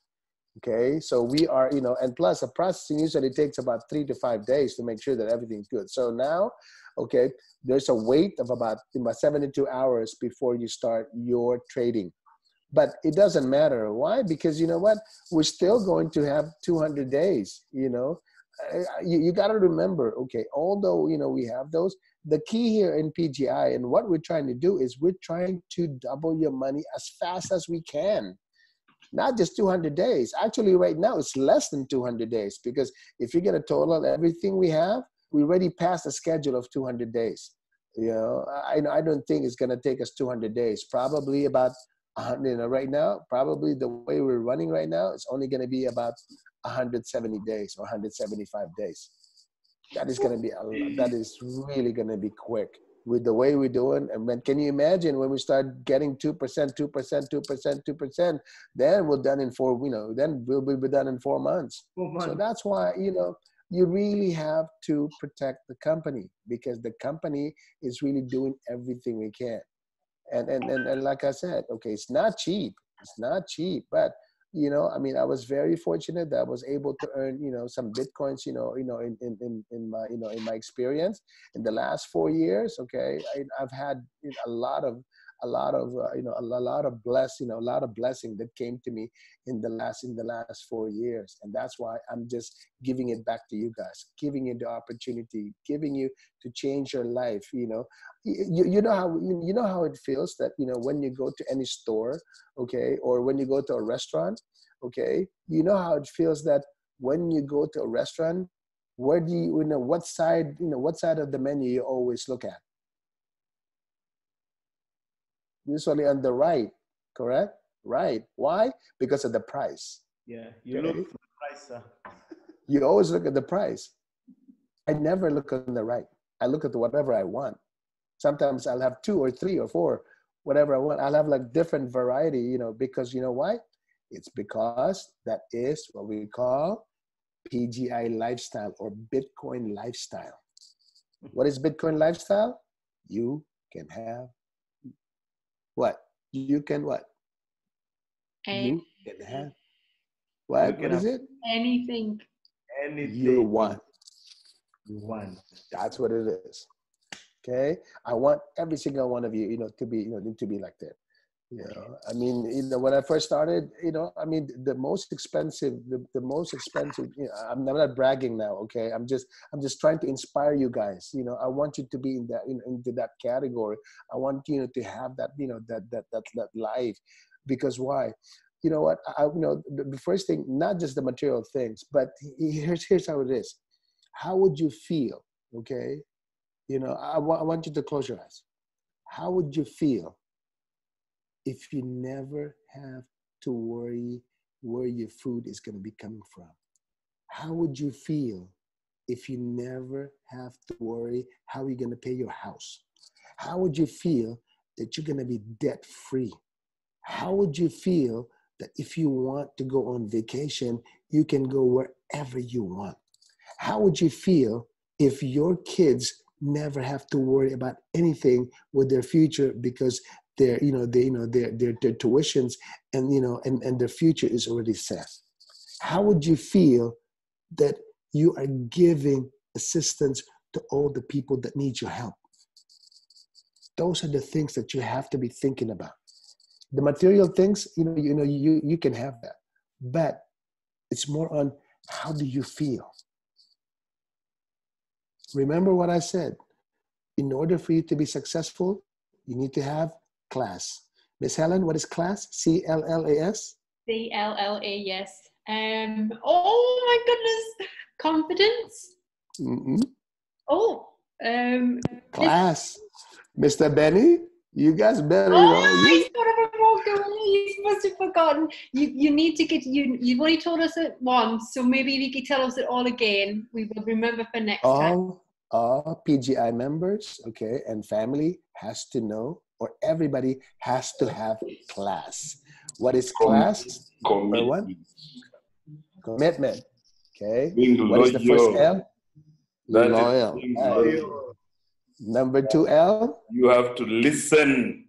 Okay, so we are, and plus the processing usually takes about 3 to 5 days to make sure that everything's good. So now, okay, there's a wait of about 72 hours before you start your trading. But it doesn't matter. Why? Because you know what? We're still going to have 200 days, You got to remember, okay, although, we have those, the key here in PGI and what we're trying to do is we're trying to double your money as fast as we can. Not just 200 days. Actually, right now, it's less than 200 days, because if you get a total everything we have, we already passed the schedule of 200 days. I don't think it's going to take us 200 days. Probably about, right now, probably the way we're running right now, it's only going to be about 170 days or 175 days. That is going to be, that is really going to be quick with the way we're doing. And then can you imagine when we start getting 2%, 2%, then we're done in then we'll be done in 4 months. 4 months. So that's why, you really have to protect the company, because the company is really doing everything we can. And like I said, okay, it's not cheap. It's not cheap, but I was very fortunate that I was able to earn, some Bitcoins, in my experience in the last 4 years. Okay. I've had a lot of blessing that came to me in the last 4 years. And that's why I'm just giving it back to you guys, giving you the opportunity, giving you to change your life. You know how it feels that, when you go to any store, okay, or when you go to a restaurant, okay, you know how it feels that when you go to a restaurant, where do what side of the menu you always look at? Usually on the right, correct? Right. Why? Because of the price. Yeah, you look for the price, sir. You always look at the price. I never look on the right. I look at whatever I want. Sometimes I'll have 2 or 3 or 4, whatever I want. I'll have like different variety, because you know why? It's because that is what we call PGI lifestyle or Bitcoin lifestyle. What is Bitcoin lifestyle? You can have what? You can what? You can have what? What is it? Anything. Anything you want. You want. That's what it is. Okay. I want every single one of you, to be, to be like that. When I first started, the most expensive, I'm not bragging now. Okay. I'm just trying to inspire you guys. I want you to be in that, into that category. I want you to have that, that life, because why? You know what? The first thing, not just the material things, but here's how it is. How would you feel? Okay. I want you to close your eyes. How would you feel if you never have to worry where your food is going to be coming from? How would you feel if you never have to worry how you're going to pay your house? How would you feel that you're going to be debt free? How would you feel that if you want to go on vacation, you can go wherever you want? How would you feel if your kids never have to worry about anything with their future, because their tuitions and their future is already set? How would you feel that you are giving assistance to all the people that need your help? Those are the things that you have to be thinking about. The material things, you can have that, but it's more on how do you feel? Remember what I said. in order for you to be successful, you need to have class. Miss Helen, what is class? C-L-L-A-S? C-L-L-A-S. Oh my goodness. Confidence. Mm-mm. Oh. Class. Mr. Benny, you guys better, He's got to have walked away. He must have forgotten. You need to get, you've only told us it once, so maybe if you could tell us it all again, we will remember for next time. All PGI members, okay, and family has to know, or everybody has to have class. What is class? Number one, commitment. Okay. What is the first L? Loyal. Number 2 L? You have to listen.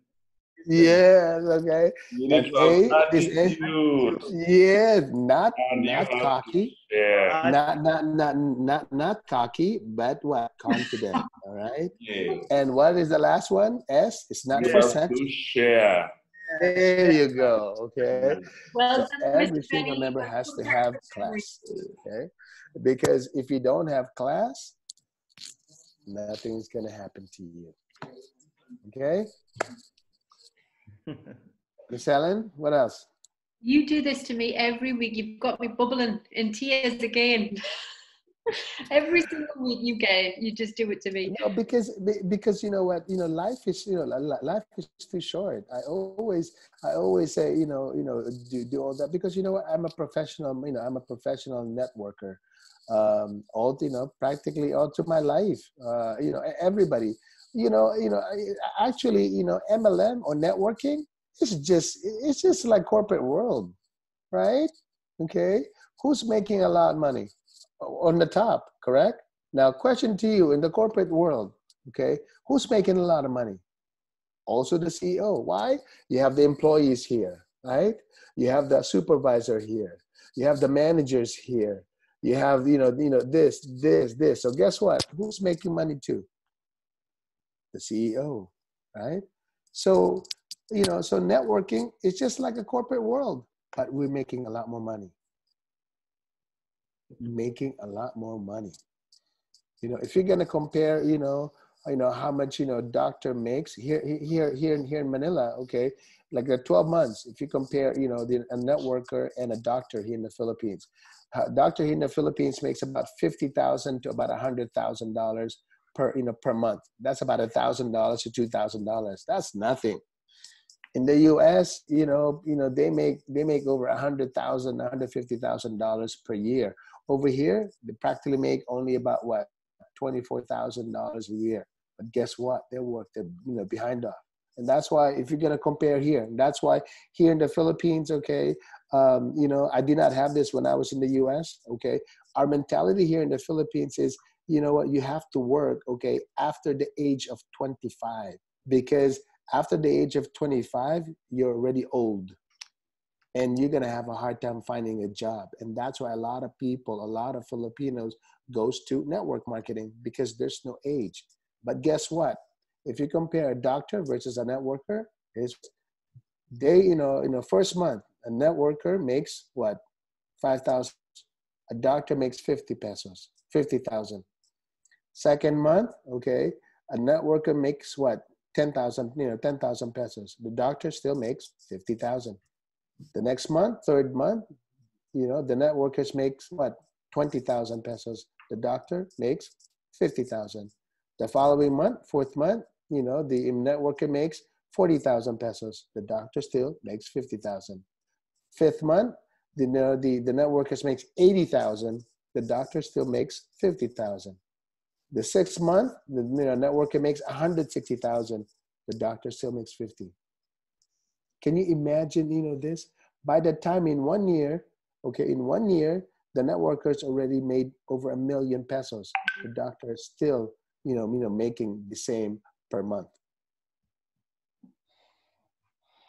Yes, okay. You need And to have A is attitude. yes, not And cocky. Yeah. Not cocky, but what? Confident. All right. Yeah. And what is the last one? S. It's not You for have sex. to share. There you go. Okay. Well, So every single member has to have class. Okay. Because if you don't have class, nothing's gonna happen to you. Okay. Miss Helen, what else? You do this to me every week. You've got me bubbling in tears again. Every single week you just do it to me. No, because you know what, life is life is too short. I always say do all that, because you know what, I'm a professional networker. Practically all through my life. Everybody, actually, MLM or networking, it's just like corporate world, right? Okay, who's making a lot of money? On the top, correct? Now, question to you, in the corporate world, okay, who's making a lot of money? Also the CEO. Why? You have the employees here, right? You have the supervisor here. You have the managers here. You have, this. So guess what? Who's making money too? The CEO, right? So, so networking is just like a corporate world, but we're making a lot more money. Making a lot more money. If you're gonna compare, how much doctor makes here in Manila, okay, like the 12 months. If you compare, a networker and a doctor here in the Philippines, doctor here in the Philippines makes about $50,000 to about $100,000 per month. That's about $1,000 to $2,000. That's nothing. In the U.S., they make over $100,000, $150,000 per year. Over here, they practically make only about what, $24,000 a year. But guess what? They work behind us. And that's why, if you're gonna compare here, that's why here in the Philippines, okay, I did not have this when I was in the U.S. Okay, our mentality here in the Philippines is, you know what, you have to work, okay, after the age of 25, because after the age of 25, you're already old. And you're going to have a hard time finding a job. And that's why a lot of people, a lot of Filipinos goes to network marketing, because there's no age. But guess what? If you compare a doctor versus a networker, first month, a networker makes what? 5,000. A doctor makes 50,000. Second month, okay, a networker makes what? 10,000 pesos. The doctor still makes 50,000. The next month, third month, the networkers makes what? 20,000 pesos. The doctor makes 50,000. The following month, fourth month, the networker makes 40,000 pesos. The doctor still makes 50,000. Fifth month, the networkers makes 80,000. The doctor still makes 50,000. The sixth month, the networker makes 160,000. The doctor still makes 50. Can you imagine, this? By the time in 1 year, okay, the networkers already made over 1 million pesos. The doctor is still, making the same per month.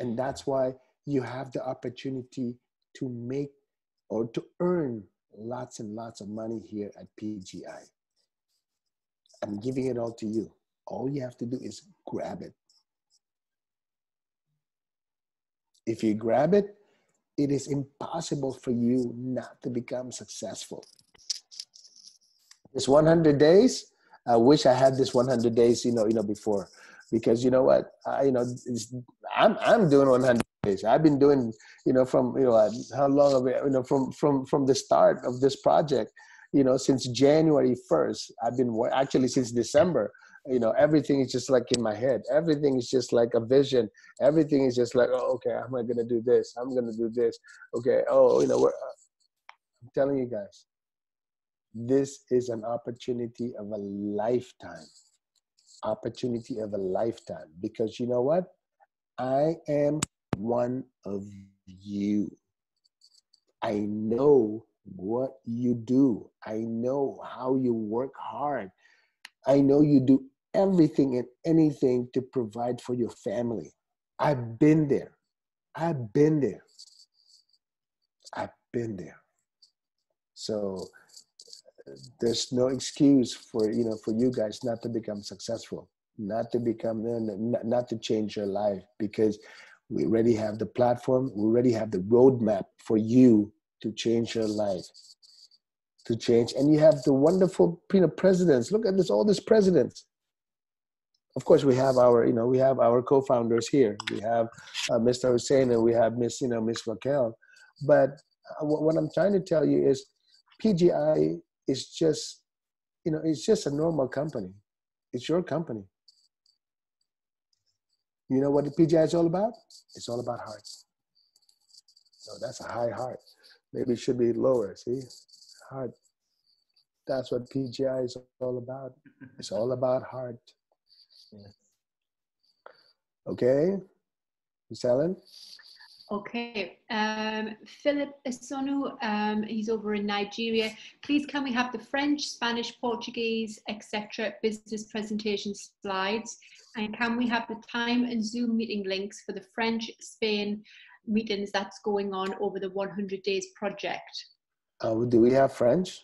And that's why you have the opportunity to make or to earn lots and lots of money here at PGI. I'm giving it all to you. All you have to do is grab it. If you grab it, it is impossible for you not to become successful. This 100 days, I wish I had this 100 days, before, because you know what, I'm doing 100 days. I've been doing, from, how long have I, from the start of this project, since January 1st, I've been actually since December, everything is just like in my head. Everything is just like a vision. Everything is just like, oh, okay, I'm going to do this. I'm going to do this. Okay. Oh, I'm telling you guys, this is an opportunity of a lifetime. Opportunity of a lifetime. Because you know what? I am one of you. I know what you do. I know how you work hard. I know you do everything and anything to provide for your family. I've been there. I've been there. I've been there. So there's no excuse for, for you guys not to become successful, not to change your life, because we already have the platform. We already have the roadmap for you to change your life, to change. And you have the wonderful, presidents. Look at this, all these presidents. Of course, we have our, we have our co-founders here. We have Mr. Hussein and we have Miss Raquel. But what I'm trying to tell you is PGI is just, it's just a normal company. It's your company. You know what the PGI is all about? It's all about heart. So that's a high heart. Maybe it should be lower, see? Heart. That's what PGI is all about. It's all about heart. Yes. Okay, Ms. Ellen? Okay, Philip Esonu, he's over in Nigeria. Please can we have the French, Spanish, Portuguese, etc. business presentation slides? And can we have the time and Zoom meeting links for the French, Spain meetings that's going on over the 100 days project? Do we have French?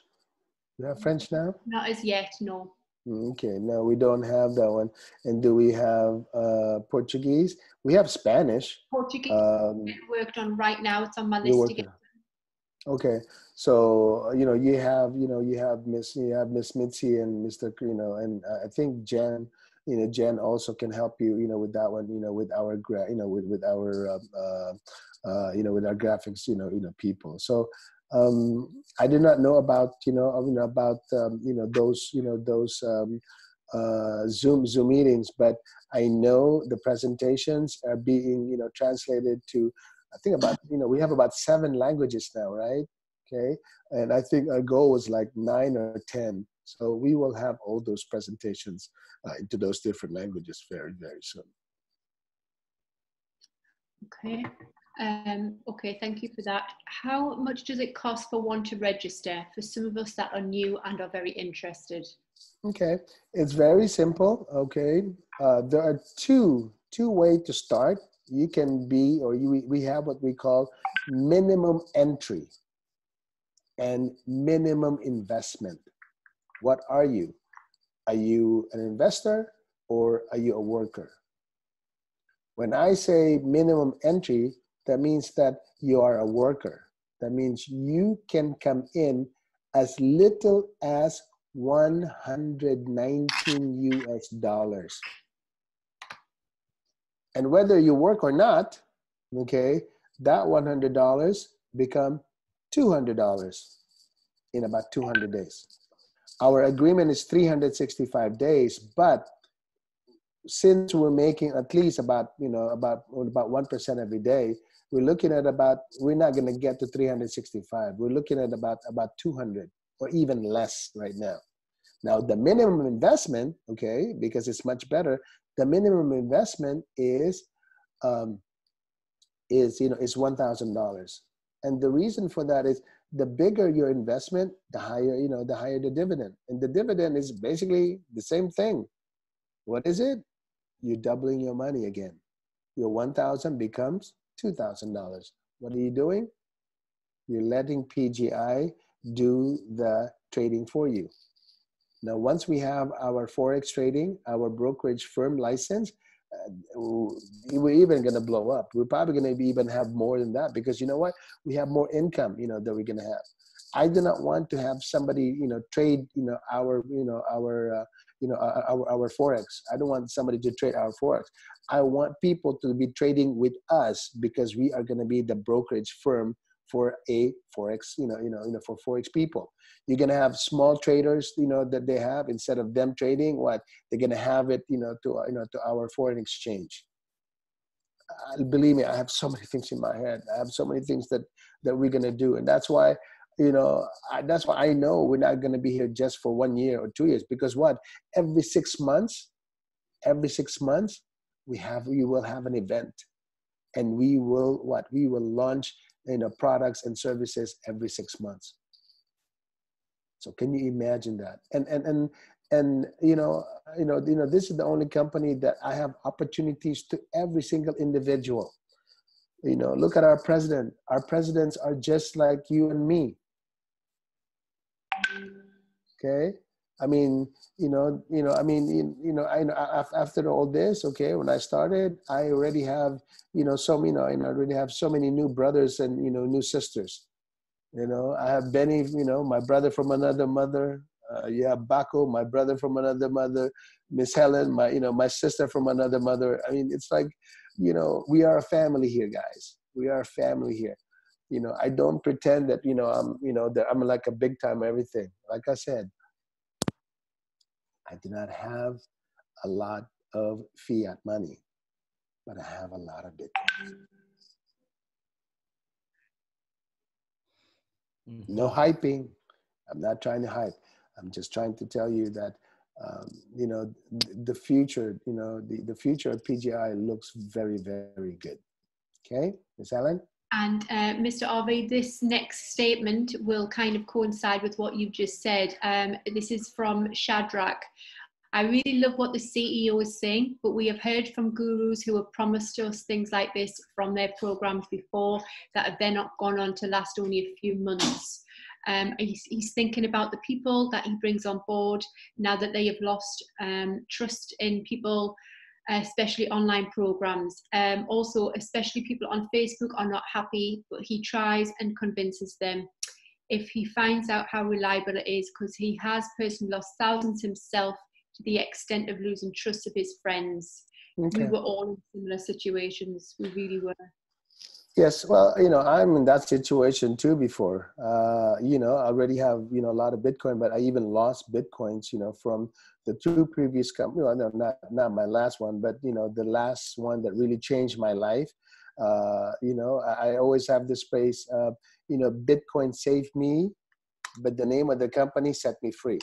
Do we have French now? Not as yet, no. Okay, no, we don't have that one. And do we have Portuguese? We have Spanish. Portuguese worked on right now. It's on my You're list working. again. Okay, so you have Miss Mitzi and Mr. And I think Jen. Jen also can help you. With that one. With our with our with our graphics. People. So. I did not know about those Zoom meetings, but I know the presentations are being translated to, I think about we have about 7 languages now, right? Okay, and I think our goal was like 9 or 10. So we will have all those presentations into those different languages very, very soon. Okay. Okay, thank you for that. How much does it cost for one to register for some of us that are new and are very interested? Okay, it's very simple. Okay, there are two ways to start. You can be, or we have what we call minimum entry and minimum investment. What are you? Are you an investor or are you a worker? When I say minimum entry, that means that you are a worker. That means you can come in as little as $119 US. And whether you work or not, okay, that $100 become $200 in about 200 days. Our agreement is 365 days, but since we're making at least about 1% every day, we're looking at we're not going to get to 365. We're looking at about 200 or even less right now. Now the minimum investment, okay, because it's much better. The minimum investment is $1,000, and the reason for that is the bigger your investment, the higher the dividend, and the dividend is basically the same thing. What is it? You're doubling your money again. Your $1,000 becomes $2,000. What are you doing? You're letting PGI do the trading for you. Now, once we have our Forex trading, our brokerage firm license, we're even going to blow up. We're probably going to even have more than that, because you know what? We have more income, that we're going to have. I do not want to have somebody, trade, our our Forex. I don't want somebody to trade our Forex. I want people to be trading with us because we are going to be the brokerage firm for a Forex, for Forex people. You're going to have small traders, that they have, instead of them trading, what they're going to have it, to our foreign exchange. Believe me, I have so many things in my head. I have so many things that we're going to do. And that's why, that's why I know we're not going to be here just for 1 year or 2 years, because what, every 6 months, we will have an event, and we will launch, products and services every 6 months. So can you imagine that? And this is the only company that I have opportunities to every single individual. Look at our president. Our presidents are just like you and me. Okay. I mean, after all this, okay, when I started, I already have, I already have so many new brothers and, new sisters. I have Benny, my brother from another mother. You have Baco, my brother from another mother. Miss Helen, my sister from another mother. I mean, it's like, we are a family here, guys. We are a family here. I don't pretend that, that I'm like a big time everything. Like I said, I do not have a lot of fiat money, but I have a lot of Bitcoin. No hyping. I'm not trying to hype. I'm just trying to tell you that, the future, the future of PGI looks very, very good. Okay, Ms. Ellen? And Mr. Arve, this next statement will kind of coincide with what you've just said. This is from Shadrach. I really love what the CEO is saying, but we have heard from gurus who have promised us things like this from their programs before that have then not gone on to last only a few months. He's thinking about the people that he brings on board now that they have lost trust in people, especially online programs. Also, especially people on Facebook are not happy, but he tries and convinces them. If he finds out how reliable it is, because he has personally lost thousands himself to the extent of losing trust of his friends. Okay. We were all in similar situations. We really were. Yes, well, I'm in that situation too before. I already have, a lot of Bitcoin, but I even lost Bitcoins, from the two previous companies. Well, no, not my last one, but, the last one that really changed my life. I always have this phrase, Bitcoin saved me, but the name of the company set me free.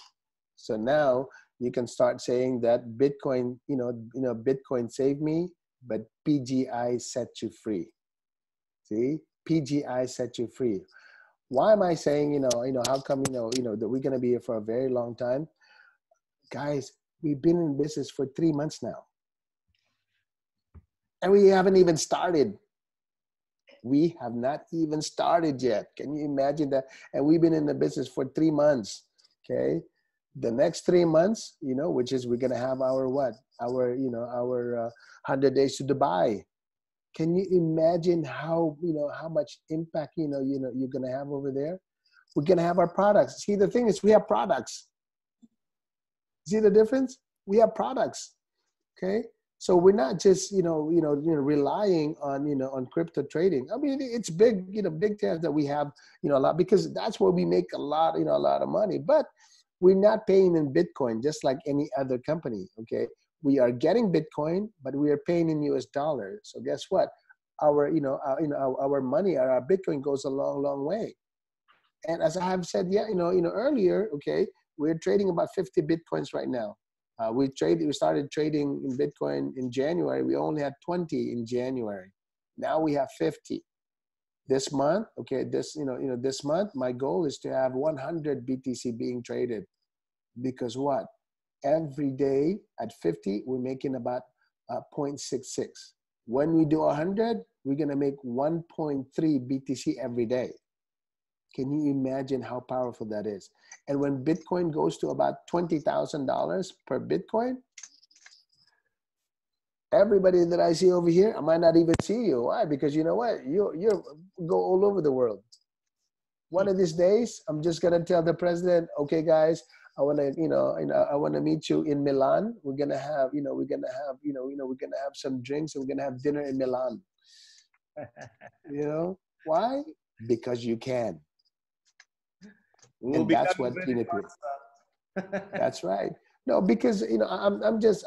So now you can start saying that Bitcoin, Bitcoin saved me, but PGI set you free. See, PGI set you free. Why am I saying, how come, that we're going to be here for a very long time? Guys, we've been in business for 3 months now. And we haven't even started. We have not even started yet. Can you imagine that? And we've been in the business for 3 months, okay? The next 3 months, which is we're going to have our what? Our 100 days to Dubai. Can you imagine how, how much impact, you're going to have over there? We're going to have our products. See, the thing is we have products. See the difference? We have products, okay? So we're not just, relying on, on crypto trading. I mean, it's big, big chance that we have, a lot, because that's where we make a lot, a lot of money. But we're not paying in Bitcoin, just like any other company, okay? We are getting Bitcoin, but we are paying in US dollars. So guess what? Our, our money, our Bitcoin goes a long, long way. And as I have said, earlier, okay, we're trading about 50 Bitcoins right now. We started trading in Bitcoin in January. We only had 20 in January. Now we have 50. This month, okay, this month, my goal is to have 100 BTC being traded. Because what? Every day at 50, we're making about 0.66. When we do 100, we're going to make 1.3 BTC every day. Can you imagine how powerful that is? And when Bitcoin goes to about $20,000 per Bitcoin, everybody that I see over here, I might not even see you. Why? Because you know what? You go all over the world. One of these days, I'm just going to tell the president, okay, guys, I want to, I want to meet you in Milan. We're gonna have, we're gonna have some drinks and we're gonna have dinner in Milan. Why? Because you can. And that's what that's right. No, because I'm just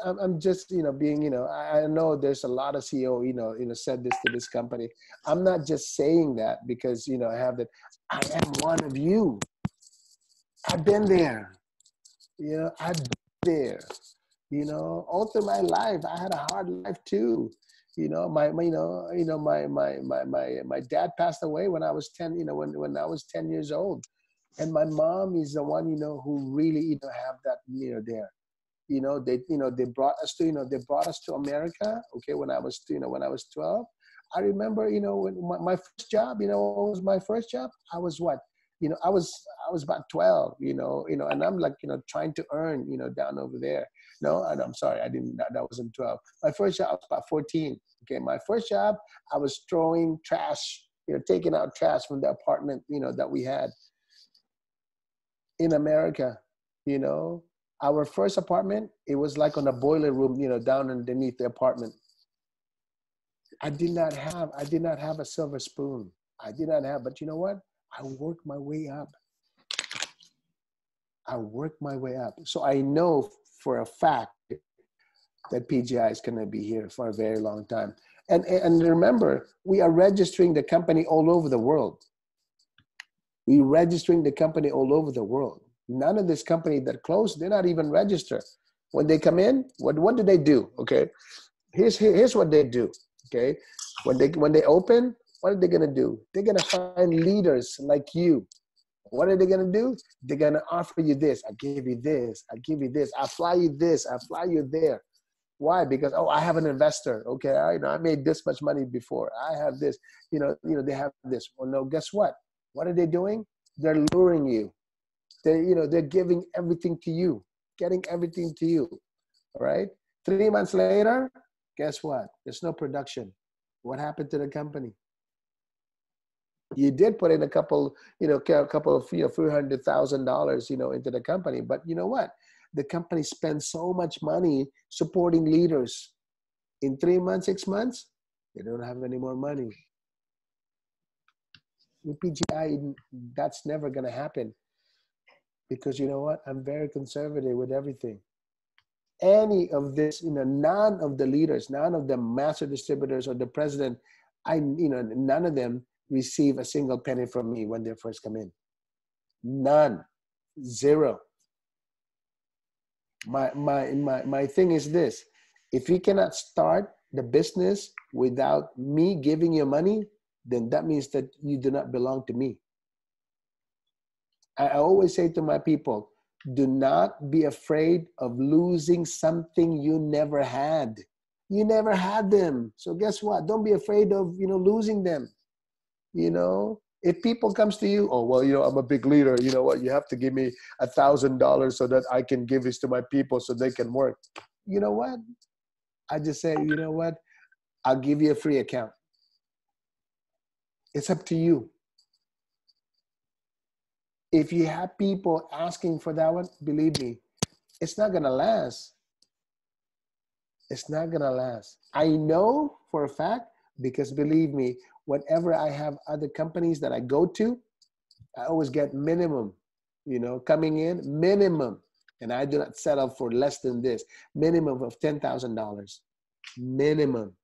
being I know there's a lot of CEO said this to this company. I'm not just saying that because I have that. I am one of you. I've been there. I've been there. All through my life, I had a hard life too. My dad passed away when I was 10. When I was 10 years old. And my mom is the one, who really, have that, there. They brought us to America. Okay, when I was 12. I remember, when my first job, what was my first job? I was what? I was about 12, and I'm like, trying to earn, down over there. No, and I'm sorry, that wasn't 12. My first job was about 14. Okay, my first job, I was throwing trash, taking out trash from the apartment, that we had in America. Our first apartment, it was like on a boiler room, down underneath the apartment. I did not have a silver spoon. I did not have, but you know what? I worked my way up. So I know for a fact that PGI is going to be here for a very long time. And remember, we are registering the company all over the world. We're registering the company all over the world. None of this company that closed, they're not even registered. When they come in, what do they do? Okay, here's what they do. Okay, when they open, what are they gonna do? They're gonna find leaders like you. What are they gonna do? They're gonna offer you this. I give you this. I give you this. I fly you this. I fly you there. Why? Because I have an investor. Okay, I made this much money before. I have this. They have this. Well, no, guess what? What are they doing? They're luring you. They're giving everything to you, getting everything to you. All right. 3 months later, guess what? There's no production. What happened to the company? You did put in a couple of $300,000, into the company, but you know what? The company spends so much money supporting leaders. In 3 months, 6 months, they don't have any more money. With PGI, that's never going to happen. Because you know what? I'm very conservative with everything. Any of this, none of the leaders, none of the master distributors or the president, none of them receive a single penny from me when they first come in. None. Zero. My thing is this. If you cannot start the business without me giving you money, then that means that you do not belong to me. I always say to my people, do not be afraid of losing something you never had. You never had them. So guess what? Don't be afraid of, losing them. If people comes to you, I'm a big leader. You know what? You have to give me $1,000 so that I can give this to my people so they can work. You know what? I just say, you know what? I'll give you a free account. It's up to you. If you have people asking for that one, believe me, it's not going to last. It's not going to last. I know for a fact, because believe me, whenever I have other companies that I go to, I always get minimum, coming in, minimum. And I do not settle for less than this, minimum of $10,000, minimum.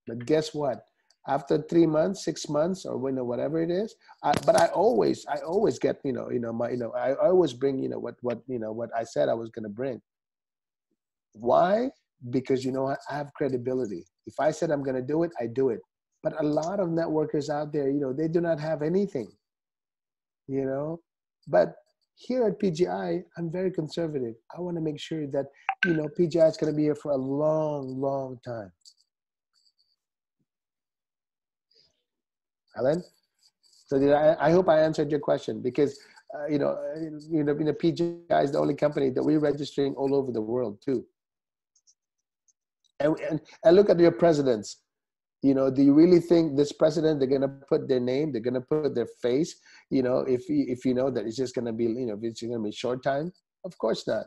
But guess what? After 3 months, 6 months, or whatever it is, but I always get, I always bring, what I said I was going to bring. Why? Because, I have credibility. If I said I'm going to do it, I do it. But a lot of networkers out there, they do not have anything, But here at PGI, I'm very conservative. I want to make sure that, PGI is going to be here for a long, long time. Alan? So I hope I answered your question, because, PGI is the only company that we're registering all over the world too. And look at your presidents. You know, do you really think this president, they're going to put their name, they're going to put their face, you know, if you know that it's just going to be, you know, it's going to be short time? Of course not.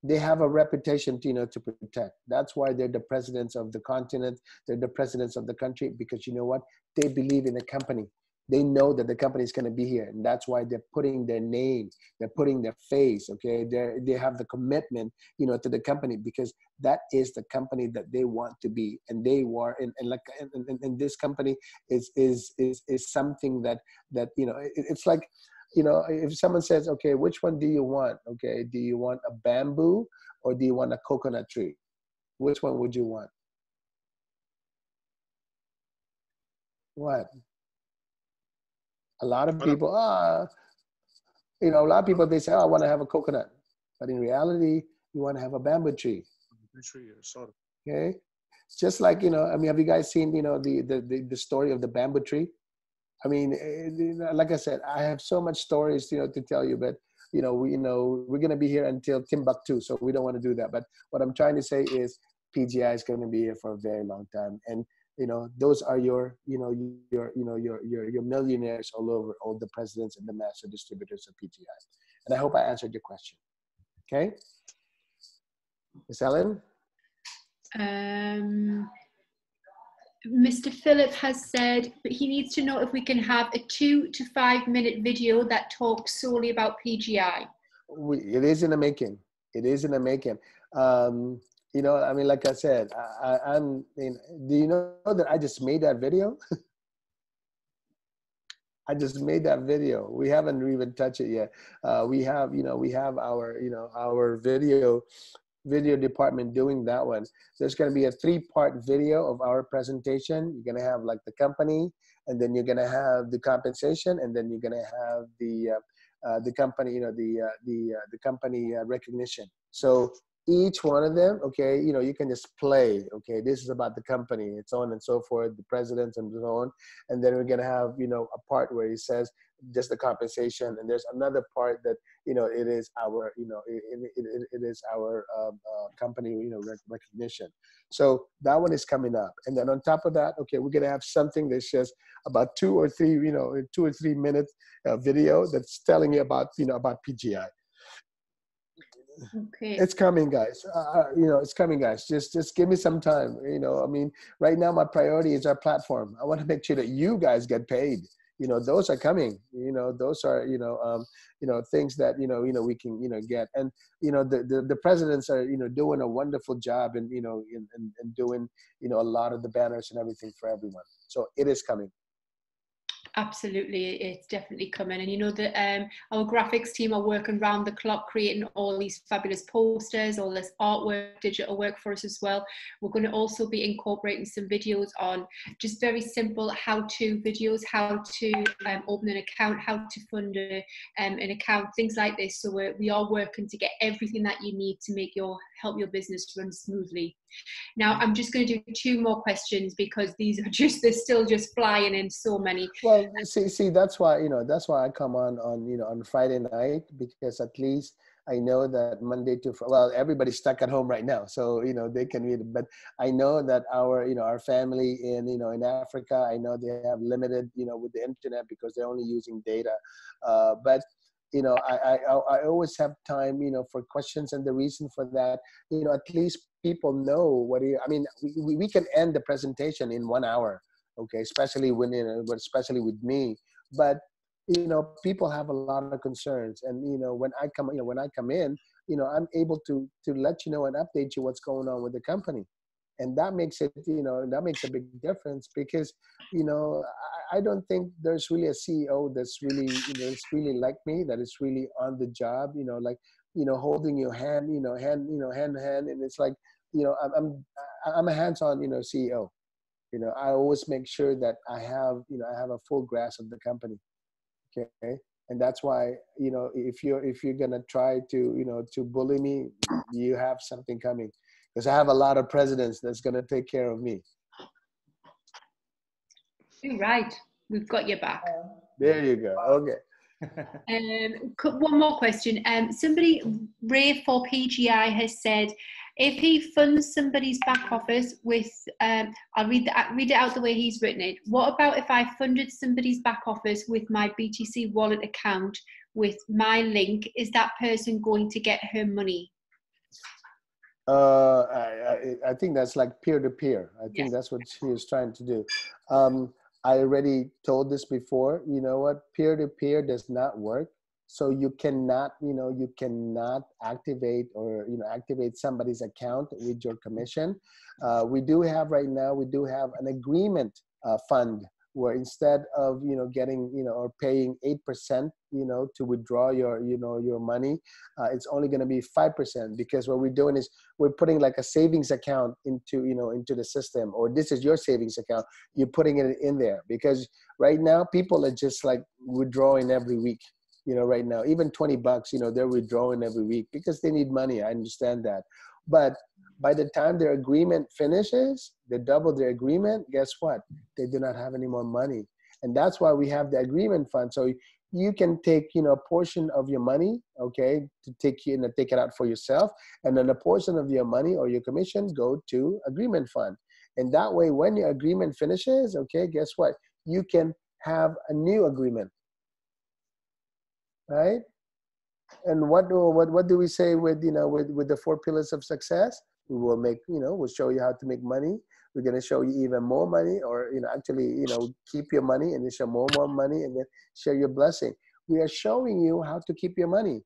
They have a reputation, you know, to protect. That's why they're the presidents of the continent. They're the presidents of the country, because you know what? They believe in the company. They know that the company is going to be here, and that's why they're putting their name, they're putting their face. Okay, they have the commitment, you know, to the company, because that is the company that they want to be, and they were. And this company is something that you know. It's like, you know, if someone says, okay, which one do you want? Okay, do you want a bamboo or do you want a coconut tree? Which one would you want? What? A lot of people, you know, a lot of people, they say, oh, I want to have a coconut. But in reality, you want to have a bamboo tree. Okay? Just like, you know, I mean, have you guys seen, you know, the story of the bamboo tree? I mean, like I said, I have so much stories, you know, to tell you, but, you know, we're going to be here until Timbuktu, so we don't want to do that. But what I'm trying to say is PGI is going to be here for a very long time. And, you know, those are your millionaires all over, all the presidents and the master distributors of PGI. And I hope I answered your question. Okay? Ms. Ellen? Mr. Philip has said that he needs to know if we can have a 2 to 5 minute video that talks solely about PGI. It is in the making. It is in the making. You know, I mean, like I said, I'm. Do you know that I just made that video? I just made that video. We haven't even touched it yet. We have, you know, we have our, you know, our video department doing that one. There's going to be a 3-part video of our presentation. You're going to have like the company, and then you're going to have the compensation, and then you're going to have the company, you know, the company recognition. So each one of them, okay, you know, you can just play, okay, this is about the company, and so on and so forth, the presidents and so on. And then we're going to have, you know, a part where it says just the compensation. And there's another part that, you know, it is our, you know, it is our company, you know, recognition. So that one is coming up. And then on top of that, okay, we're going to have something that's just about 2 or 3, you know, 2 or 3 minute video that's telling you about, you know, about PGI. Okay. It's coming, guys. You know, it's coming, guys. Just give me some time. You know, I mean, right now my priority is our platform. I want to make sure that you guys get paid. You know, those are coming. You know, those are, you know, things that, you know, we can, you know, get. And, you know, the presidents are, you know, doing a wonderful job, and, you know, in doing, you know, a lot of the banners and everything for everyone. So it is coming. Absolutely, it's definitely coming. And you know that our graphics team are working round the clock creating all these fabulous posters, all this artwork, digital work for us as well. We're going to also be incorporating some videos on just very simple how-to videos, how to open an account, how to fund an account, things like this. So we are working to get everything that you need to help your business run smoothly. Now, I'm just going to do 2 more questions, because these are they're still just flying in, so many. Well, see, that's why, you know, that's why I come on, you know, on Friday night, because at least I know that Monday to, well, everybody's stuck at home right now, so, you know, they can read it. But I know that our, you know, our family in, you know, in Africa, I know they have limited, you know, with the internet, because they're only using data. But, you know, I always have time, you know, for questions. And the reason for that, you know, at least people know what I mean, we can end the presentation in 1 hour, okay, especially when, you know, especially with me. But, you know, people have a lot of concerns. And, you know, when I come in, you know, I'm able to let you know and update you what's going on with the company. And that makes it, you know, that makes a big difference, because, you know, I don't think there's really a CEO that's really, you know, it's really like me, that is really on the job, you know, like, you know, holding your hand, you know, hand to hand. And it's like, you know, I'm a hands-on, you know, CEO. You know, I always make sure that I have, you know, I have a full grasp of the company. Okay. And that's why, you know, if you're going to try to, you know, to bully me, you have something coming. Because I have a lot of presidents that's going to take care of me. You're right. We've got your back. There you go. Okay. One more question. Somebody, Ray for PGI, has said, If he funds somebody's back office with, I'll read it out the way he's written it. What about if I funded somebody's back office with my BTC wallet account with my link? Is that person going to get her money? I think that's like peer-to-peer. I think that's what she is trying to do. I already told this before. You know what? Peer-to-peer does not work. So you cannot, you cannot activate or, activate somebody's account with your commission. We do have right now, we do have an agreement fund where instead of, getting, or paying 8%, to withdraw your, your money, it's only going to be 5%, because what we're doing is we're putting like a savings account into, into the system, or this is your savings account. You're putting it in there, because right now people are just like withdrawing every week. Right now, even $20, they're withdrawing every week because they need money. I understand that. But by the time their agreement finishes, they double their agreement, guess what? They do not have any more money. And that's why we have the agreement fund. So you can take, a portion of your money, okay, to take it out for yourself. And then a portion of your money or your commission go to agreement fund. And that way, when your agreement finishes, okay, guess what? You can have a new agreement. Right? And what do we say with, with the 4 pillars of success? We will make, we'll show you how to make money. We're going to show you even more money, or, actually, keep your money and then show more money and then share your blessing. We are showing you how to keep your money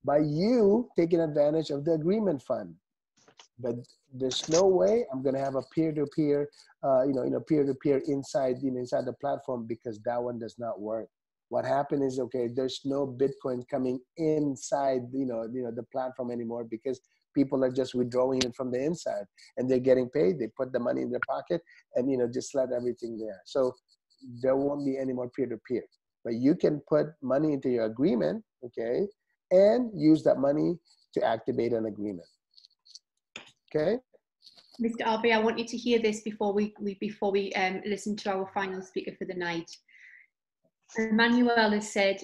by you taking advantage of the agreement fund. But there's no way I'm going to have a peer-to-peer, peer-to-peer inside, inside the platform, because that one does not work. What happened is, okay, there's no Bitcoin coming inside, the platform anymore, because people are just withdrawing it from the inside and they're getting paid. They put the money in their pocket and, just let everything there. So there won't be any more peer-to-peer, but you can put money into your agreement, okay, and use that money to activate an agreement. Okay. Mr. Aubrey, I want you to hear this before we listen to our final speaker for the night. Emmanuel has said,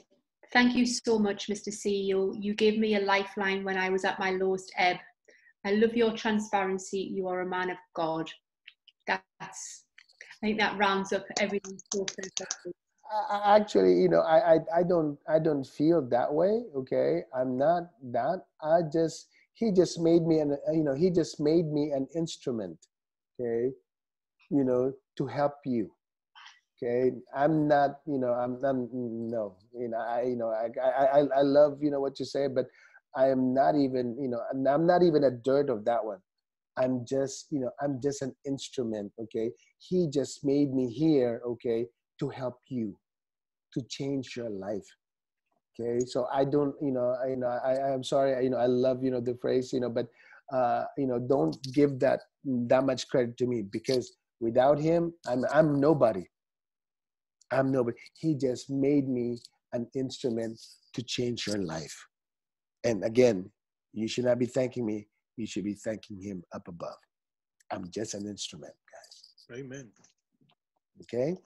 "Thank you so much, Mr. CEO. You gave me a lifeline when I was at my lowest ebb. I love your transparency. You are a man of God." I think that rounds up everything so perfectly. Actually, I don't feel that way. Okay, I'm not that. He just made me an instrument. Okay, to help you. Okay, I'm not, no, I love, what you say, but I am not even, I'm not even a dirt of that one. I'm just, I'm just an instrument. Okay. He just made me here, okay, to help you, to change your life. Okay. So I don't, I'm sorry, I love, the phrase, but, don't give that much credit to me, because without him, I'm nobody. I'm nobody. He just made me an instrument to change your life. And again, you should not be thanking me. You should be thanking him up above. I'm just an instrument, guys. Amen. Okay.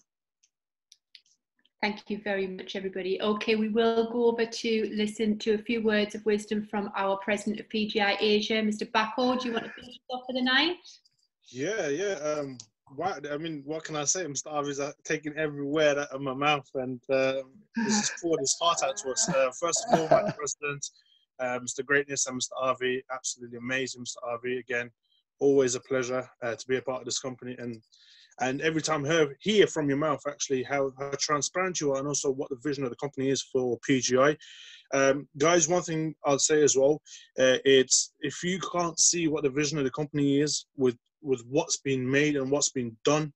Thank you very much, everybody. Okay, we will go over to listen to a few words of wisdom from our president of PGI Asia, Mr. Bako. Do you want to finish off for the night? Yeah. What can I say? Mr. Avi's taking every word out of my mouth, and this has poured his heart out to us. First of all, my president, Mr. Greatness, and Mr. Avi, absolutely amazing, Mr. Avi. Again, always a pleasure to be a part of this company, and every time hear from your mouth actually how transparent you are, and also what the vision of the company is for PGI. Guys, one thing I'll say as well, it's if you can't see what the vision of the company is with what's been made and what's been done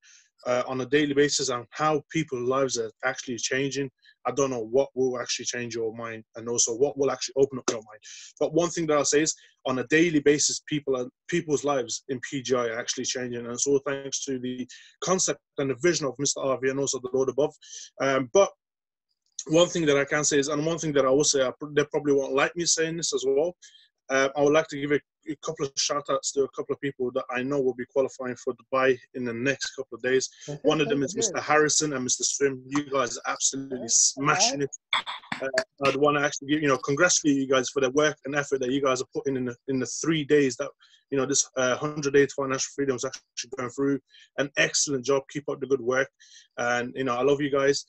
on a daily basis, and how people's lives are actually changing, I don't know what will actually change your mind, and also what will actually open up your mind. But one thing that I'll say is, on a daily basis, people's lives in PGI are actually changing, and it's all thanks to the concept and the vision of Mr. Avi and also the Lord above. But one thing that I can say is, and one thing that I will say, they probably won't like me saying this as well, I would like to give a a couple of shout outs to a couple of people that I know will be qualifying for Dubai in the next couple of days. One of them is Mr. Harrison and Mr. Swim. You guys are absolutely smashing it. I'd want to actually give, congratulate you guys for the work and effort that you guys are putting in the 3 days that, this 100 days financial freedom is actually going through. An excellent job. Keep up the good work. And, I love you guys.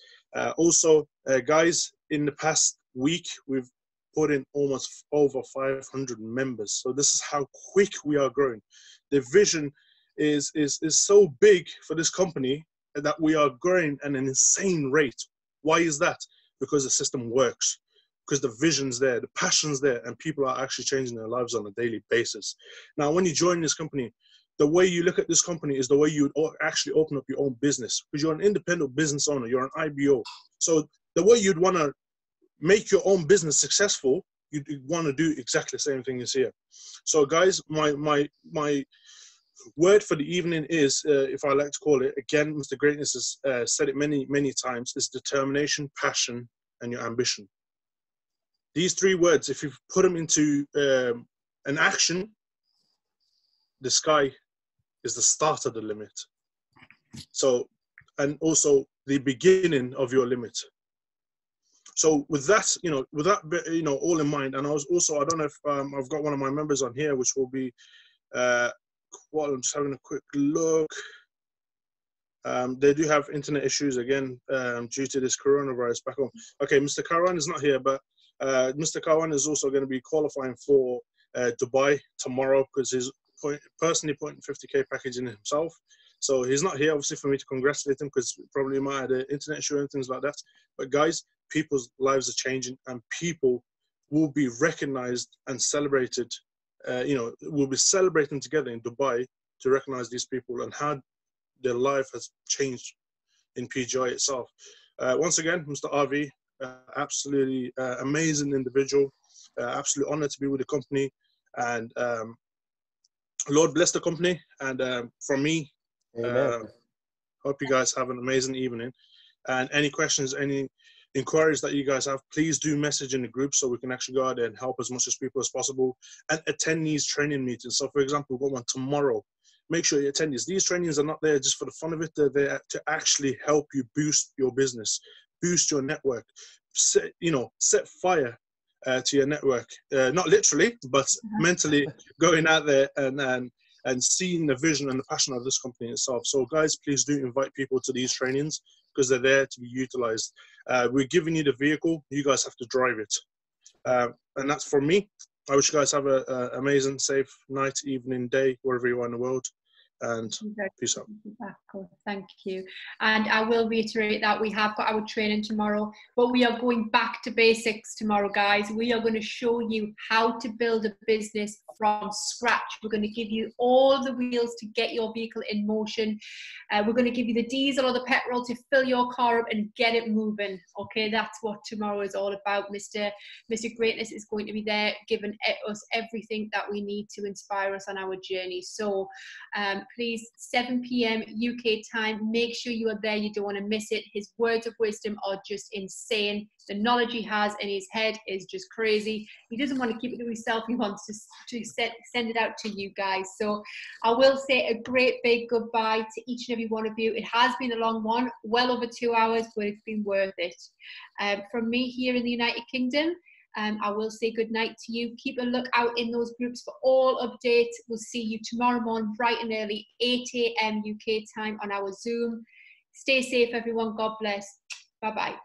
Also, guys, in the past week, we've put in almost over 500 members. So this is how quick we are growing. The vision is so big for this company that we are growing at an insane rate. Why is that? Because the system works, because the vision's there, the passion's there, and people are actually changing their lives on a daily basis. Now, when you join this company, the way you look at this company is the way you would actually open up your own business, because you're an independent business owner, you're an IBO. So the way you'd want to make your own business successful, you'd want to do exactly the same thing as here. So guys, my word for the evening is, if I like to call it, again, Mr. Greatness has said it many, many times, is determination, passion, and your ambition. These 3 words, if you put them into an action, the sky is the start of the limit. So, and also the beginning of your limit. So with that, all in mind, and I don't know if I've got one of my members on here, which will be, I'm just having a quick look. They do have internet issues again due to this coronavirus back home. Okay, Mr. Karan is not here, but Mr. Karan is also going to be qualifying for Dubai tomorrow because he's personally putting 50K package in himself. So he's not here, obviously, for me to congratulate him because probably might have an internet issue and things like that. But guys, people's lives are changing and people will be recognized and celebrated. We'll be celebrating together in Dubai to recognize these people and how their life has changed in PGI itself. Once again, Mr. RV, absolutely amazing individual, absolute honor to be with the company, and Lord bless the company. And from me, hope you guys have an amazing evening. And any questions, any inquiries that you guys have, please do message in the group so we can actually go out there and help as much as people as possible and attend these training meetings. So for example, we've got one tomorrow. Make sure you attend these. These trainings are not there just for the fun of it. They're there to actually help you boost your business, boost your network, set fire to your network. Not literally, but mentally going out there and seeing the vision and the passion of this company itself. So guys, please do invite people to these trainings because they're there to be utilized. We're giving you the vehicle. You guys have to drive it. And that's from me. I wish you guys have an amazing, safe night, evening, day, wherever you are in the world. And peace out. Thank you. And I will reiterate that we have got our training tomorrow, but we are going back to basics tomorrow, guys. We are going to show you how to build a business from scratch. We're going to give you all the wheels to get your vehicle in motion. We're going to give you the diesel or the petrol to fill your car up and get it moving. Okay, that's what tomorrow is all about. Mr. Greatness is going to be there giving us everything that we need to inspire us on our journey. So please, 7 p.m. UK time, make sure you are there. You don't want to miss it. His words of wisdom are just insane. The knowledge he has in his head is just crazy. He doesn't want to keep it to himself. He wants to send it out to you guys. So I will say a great big goodbye to each and every one of you. It has been a long one, well over 2 hours, but it's been worth it. From me here in the United Kingdom, I will say good night to you. Keep a look out in those groups for all updates. We'll see you tomorrow morning, bright and early, 8 a.m. UK time on our Zoom. Stay safe, everyone. God bless. Bye-bye.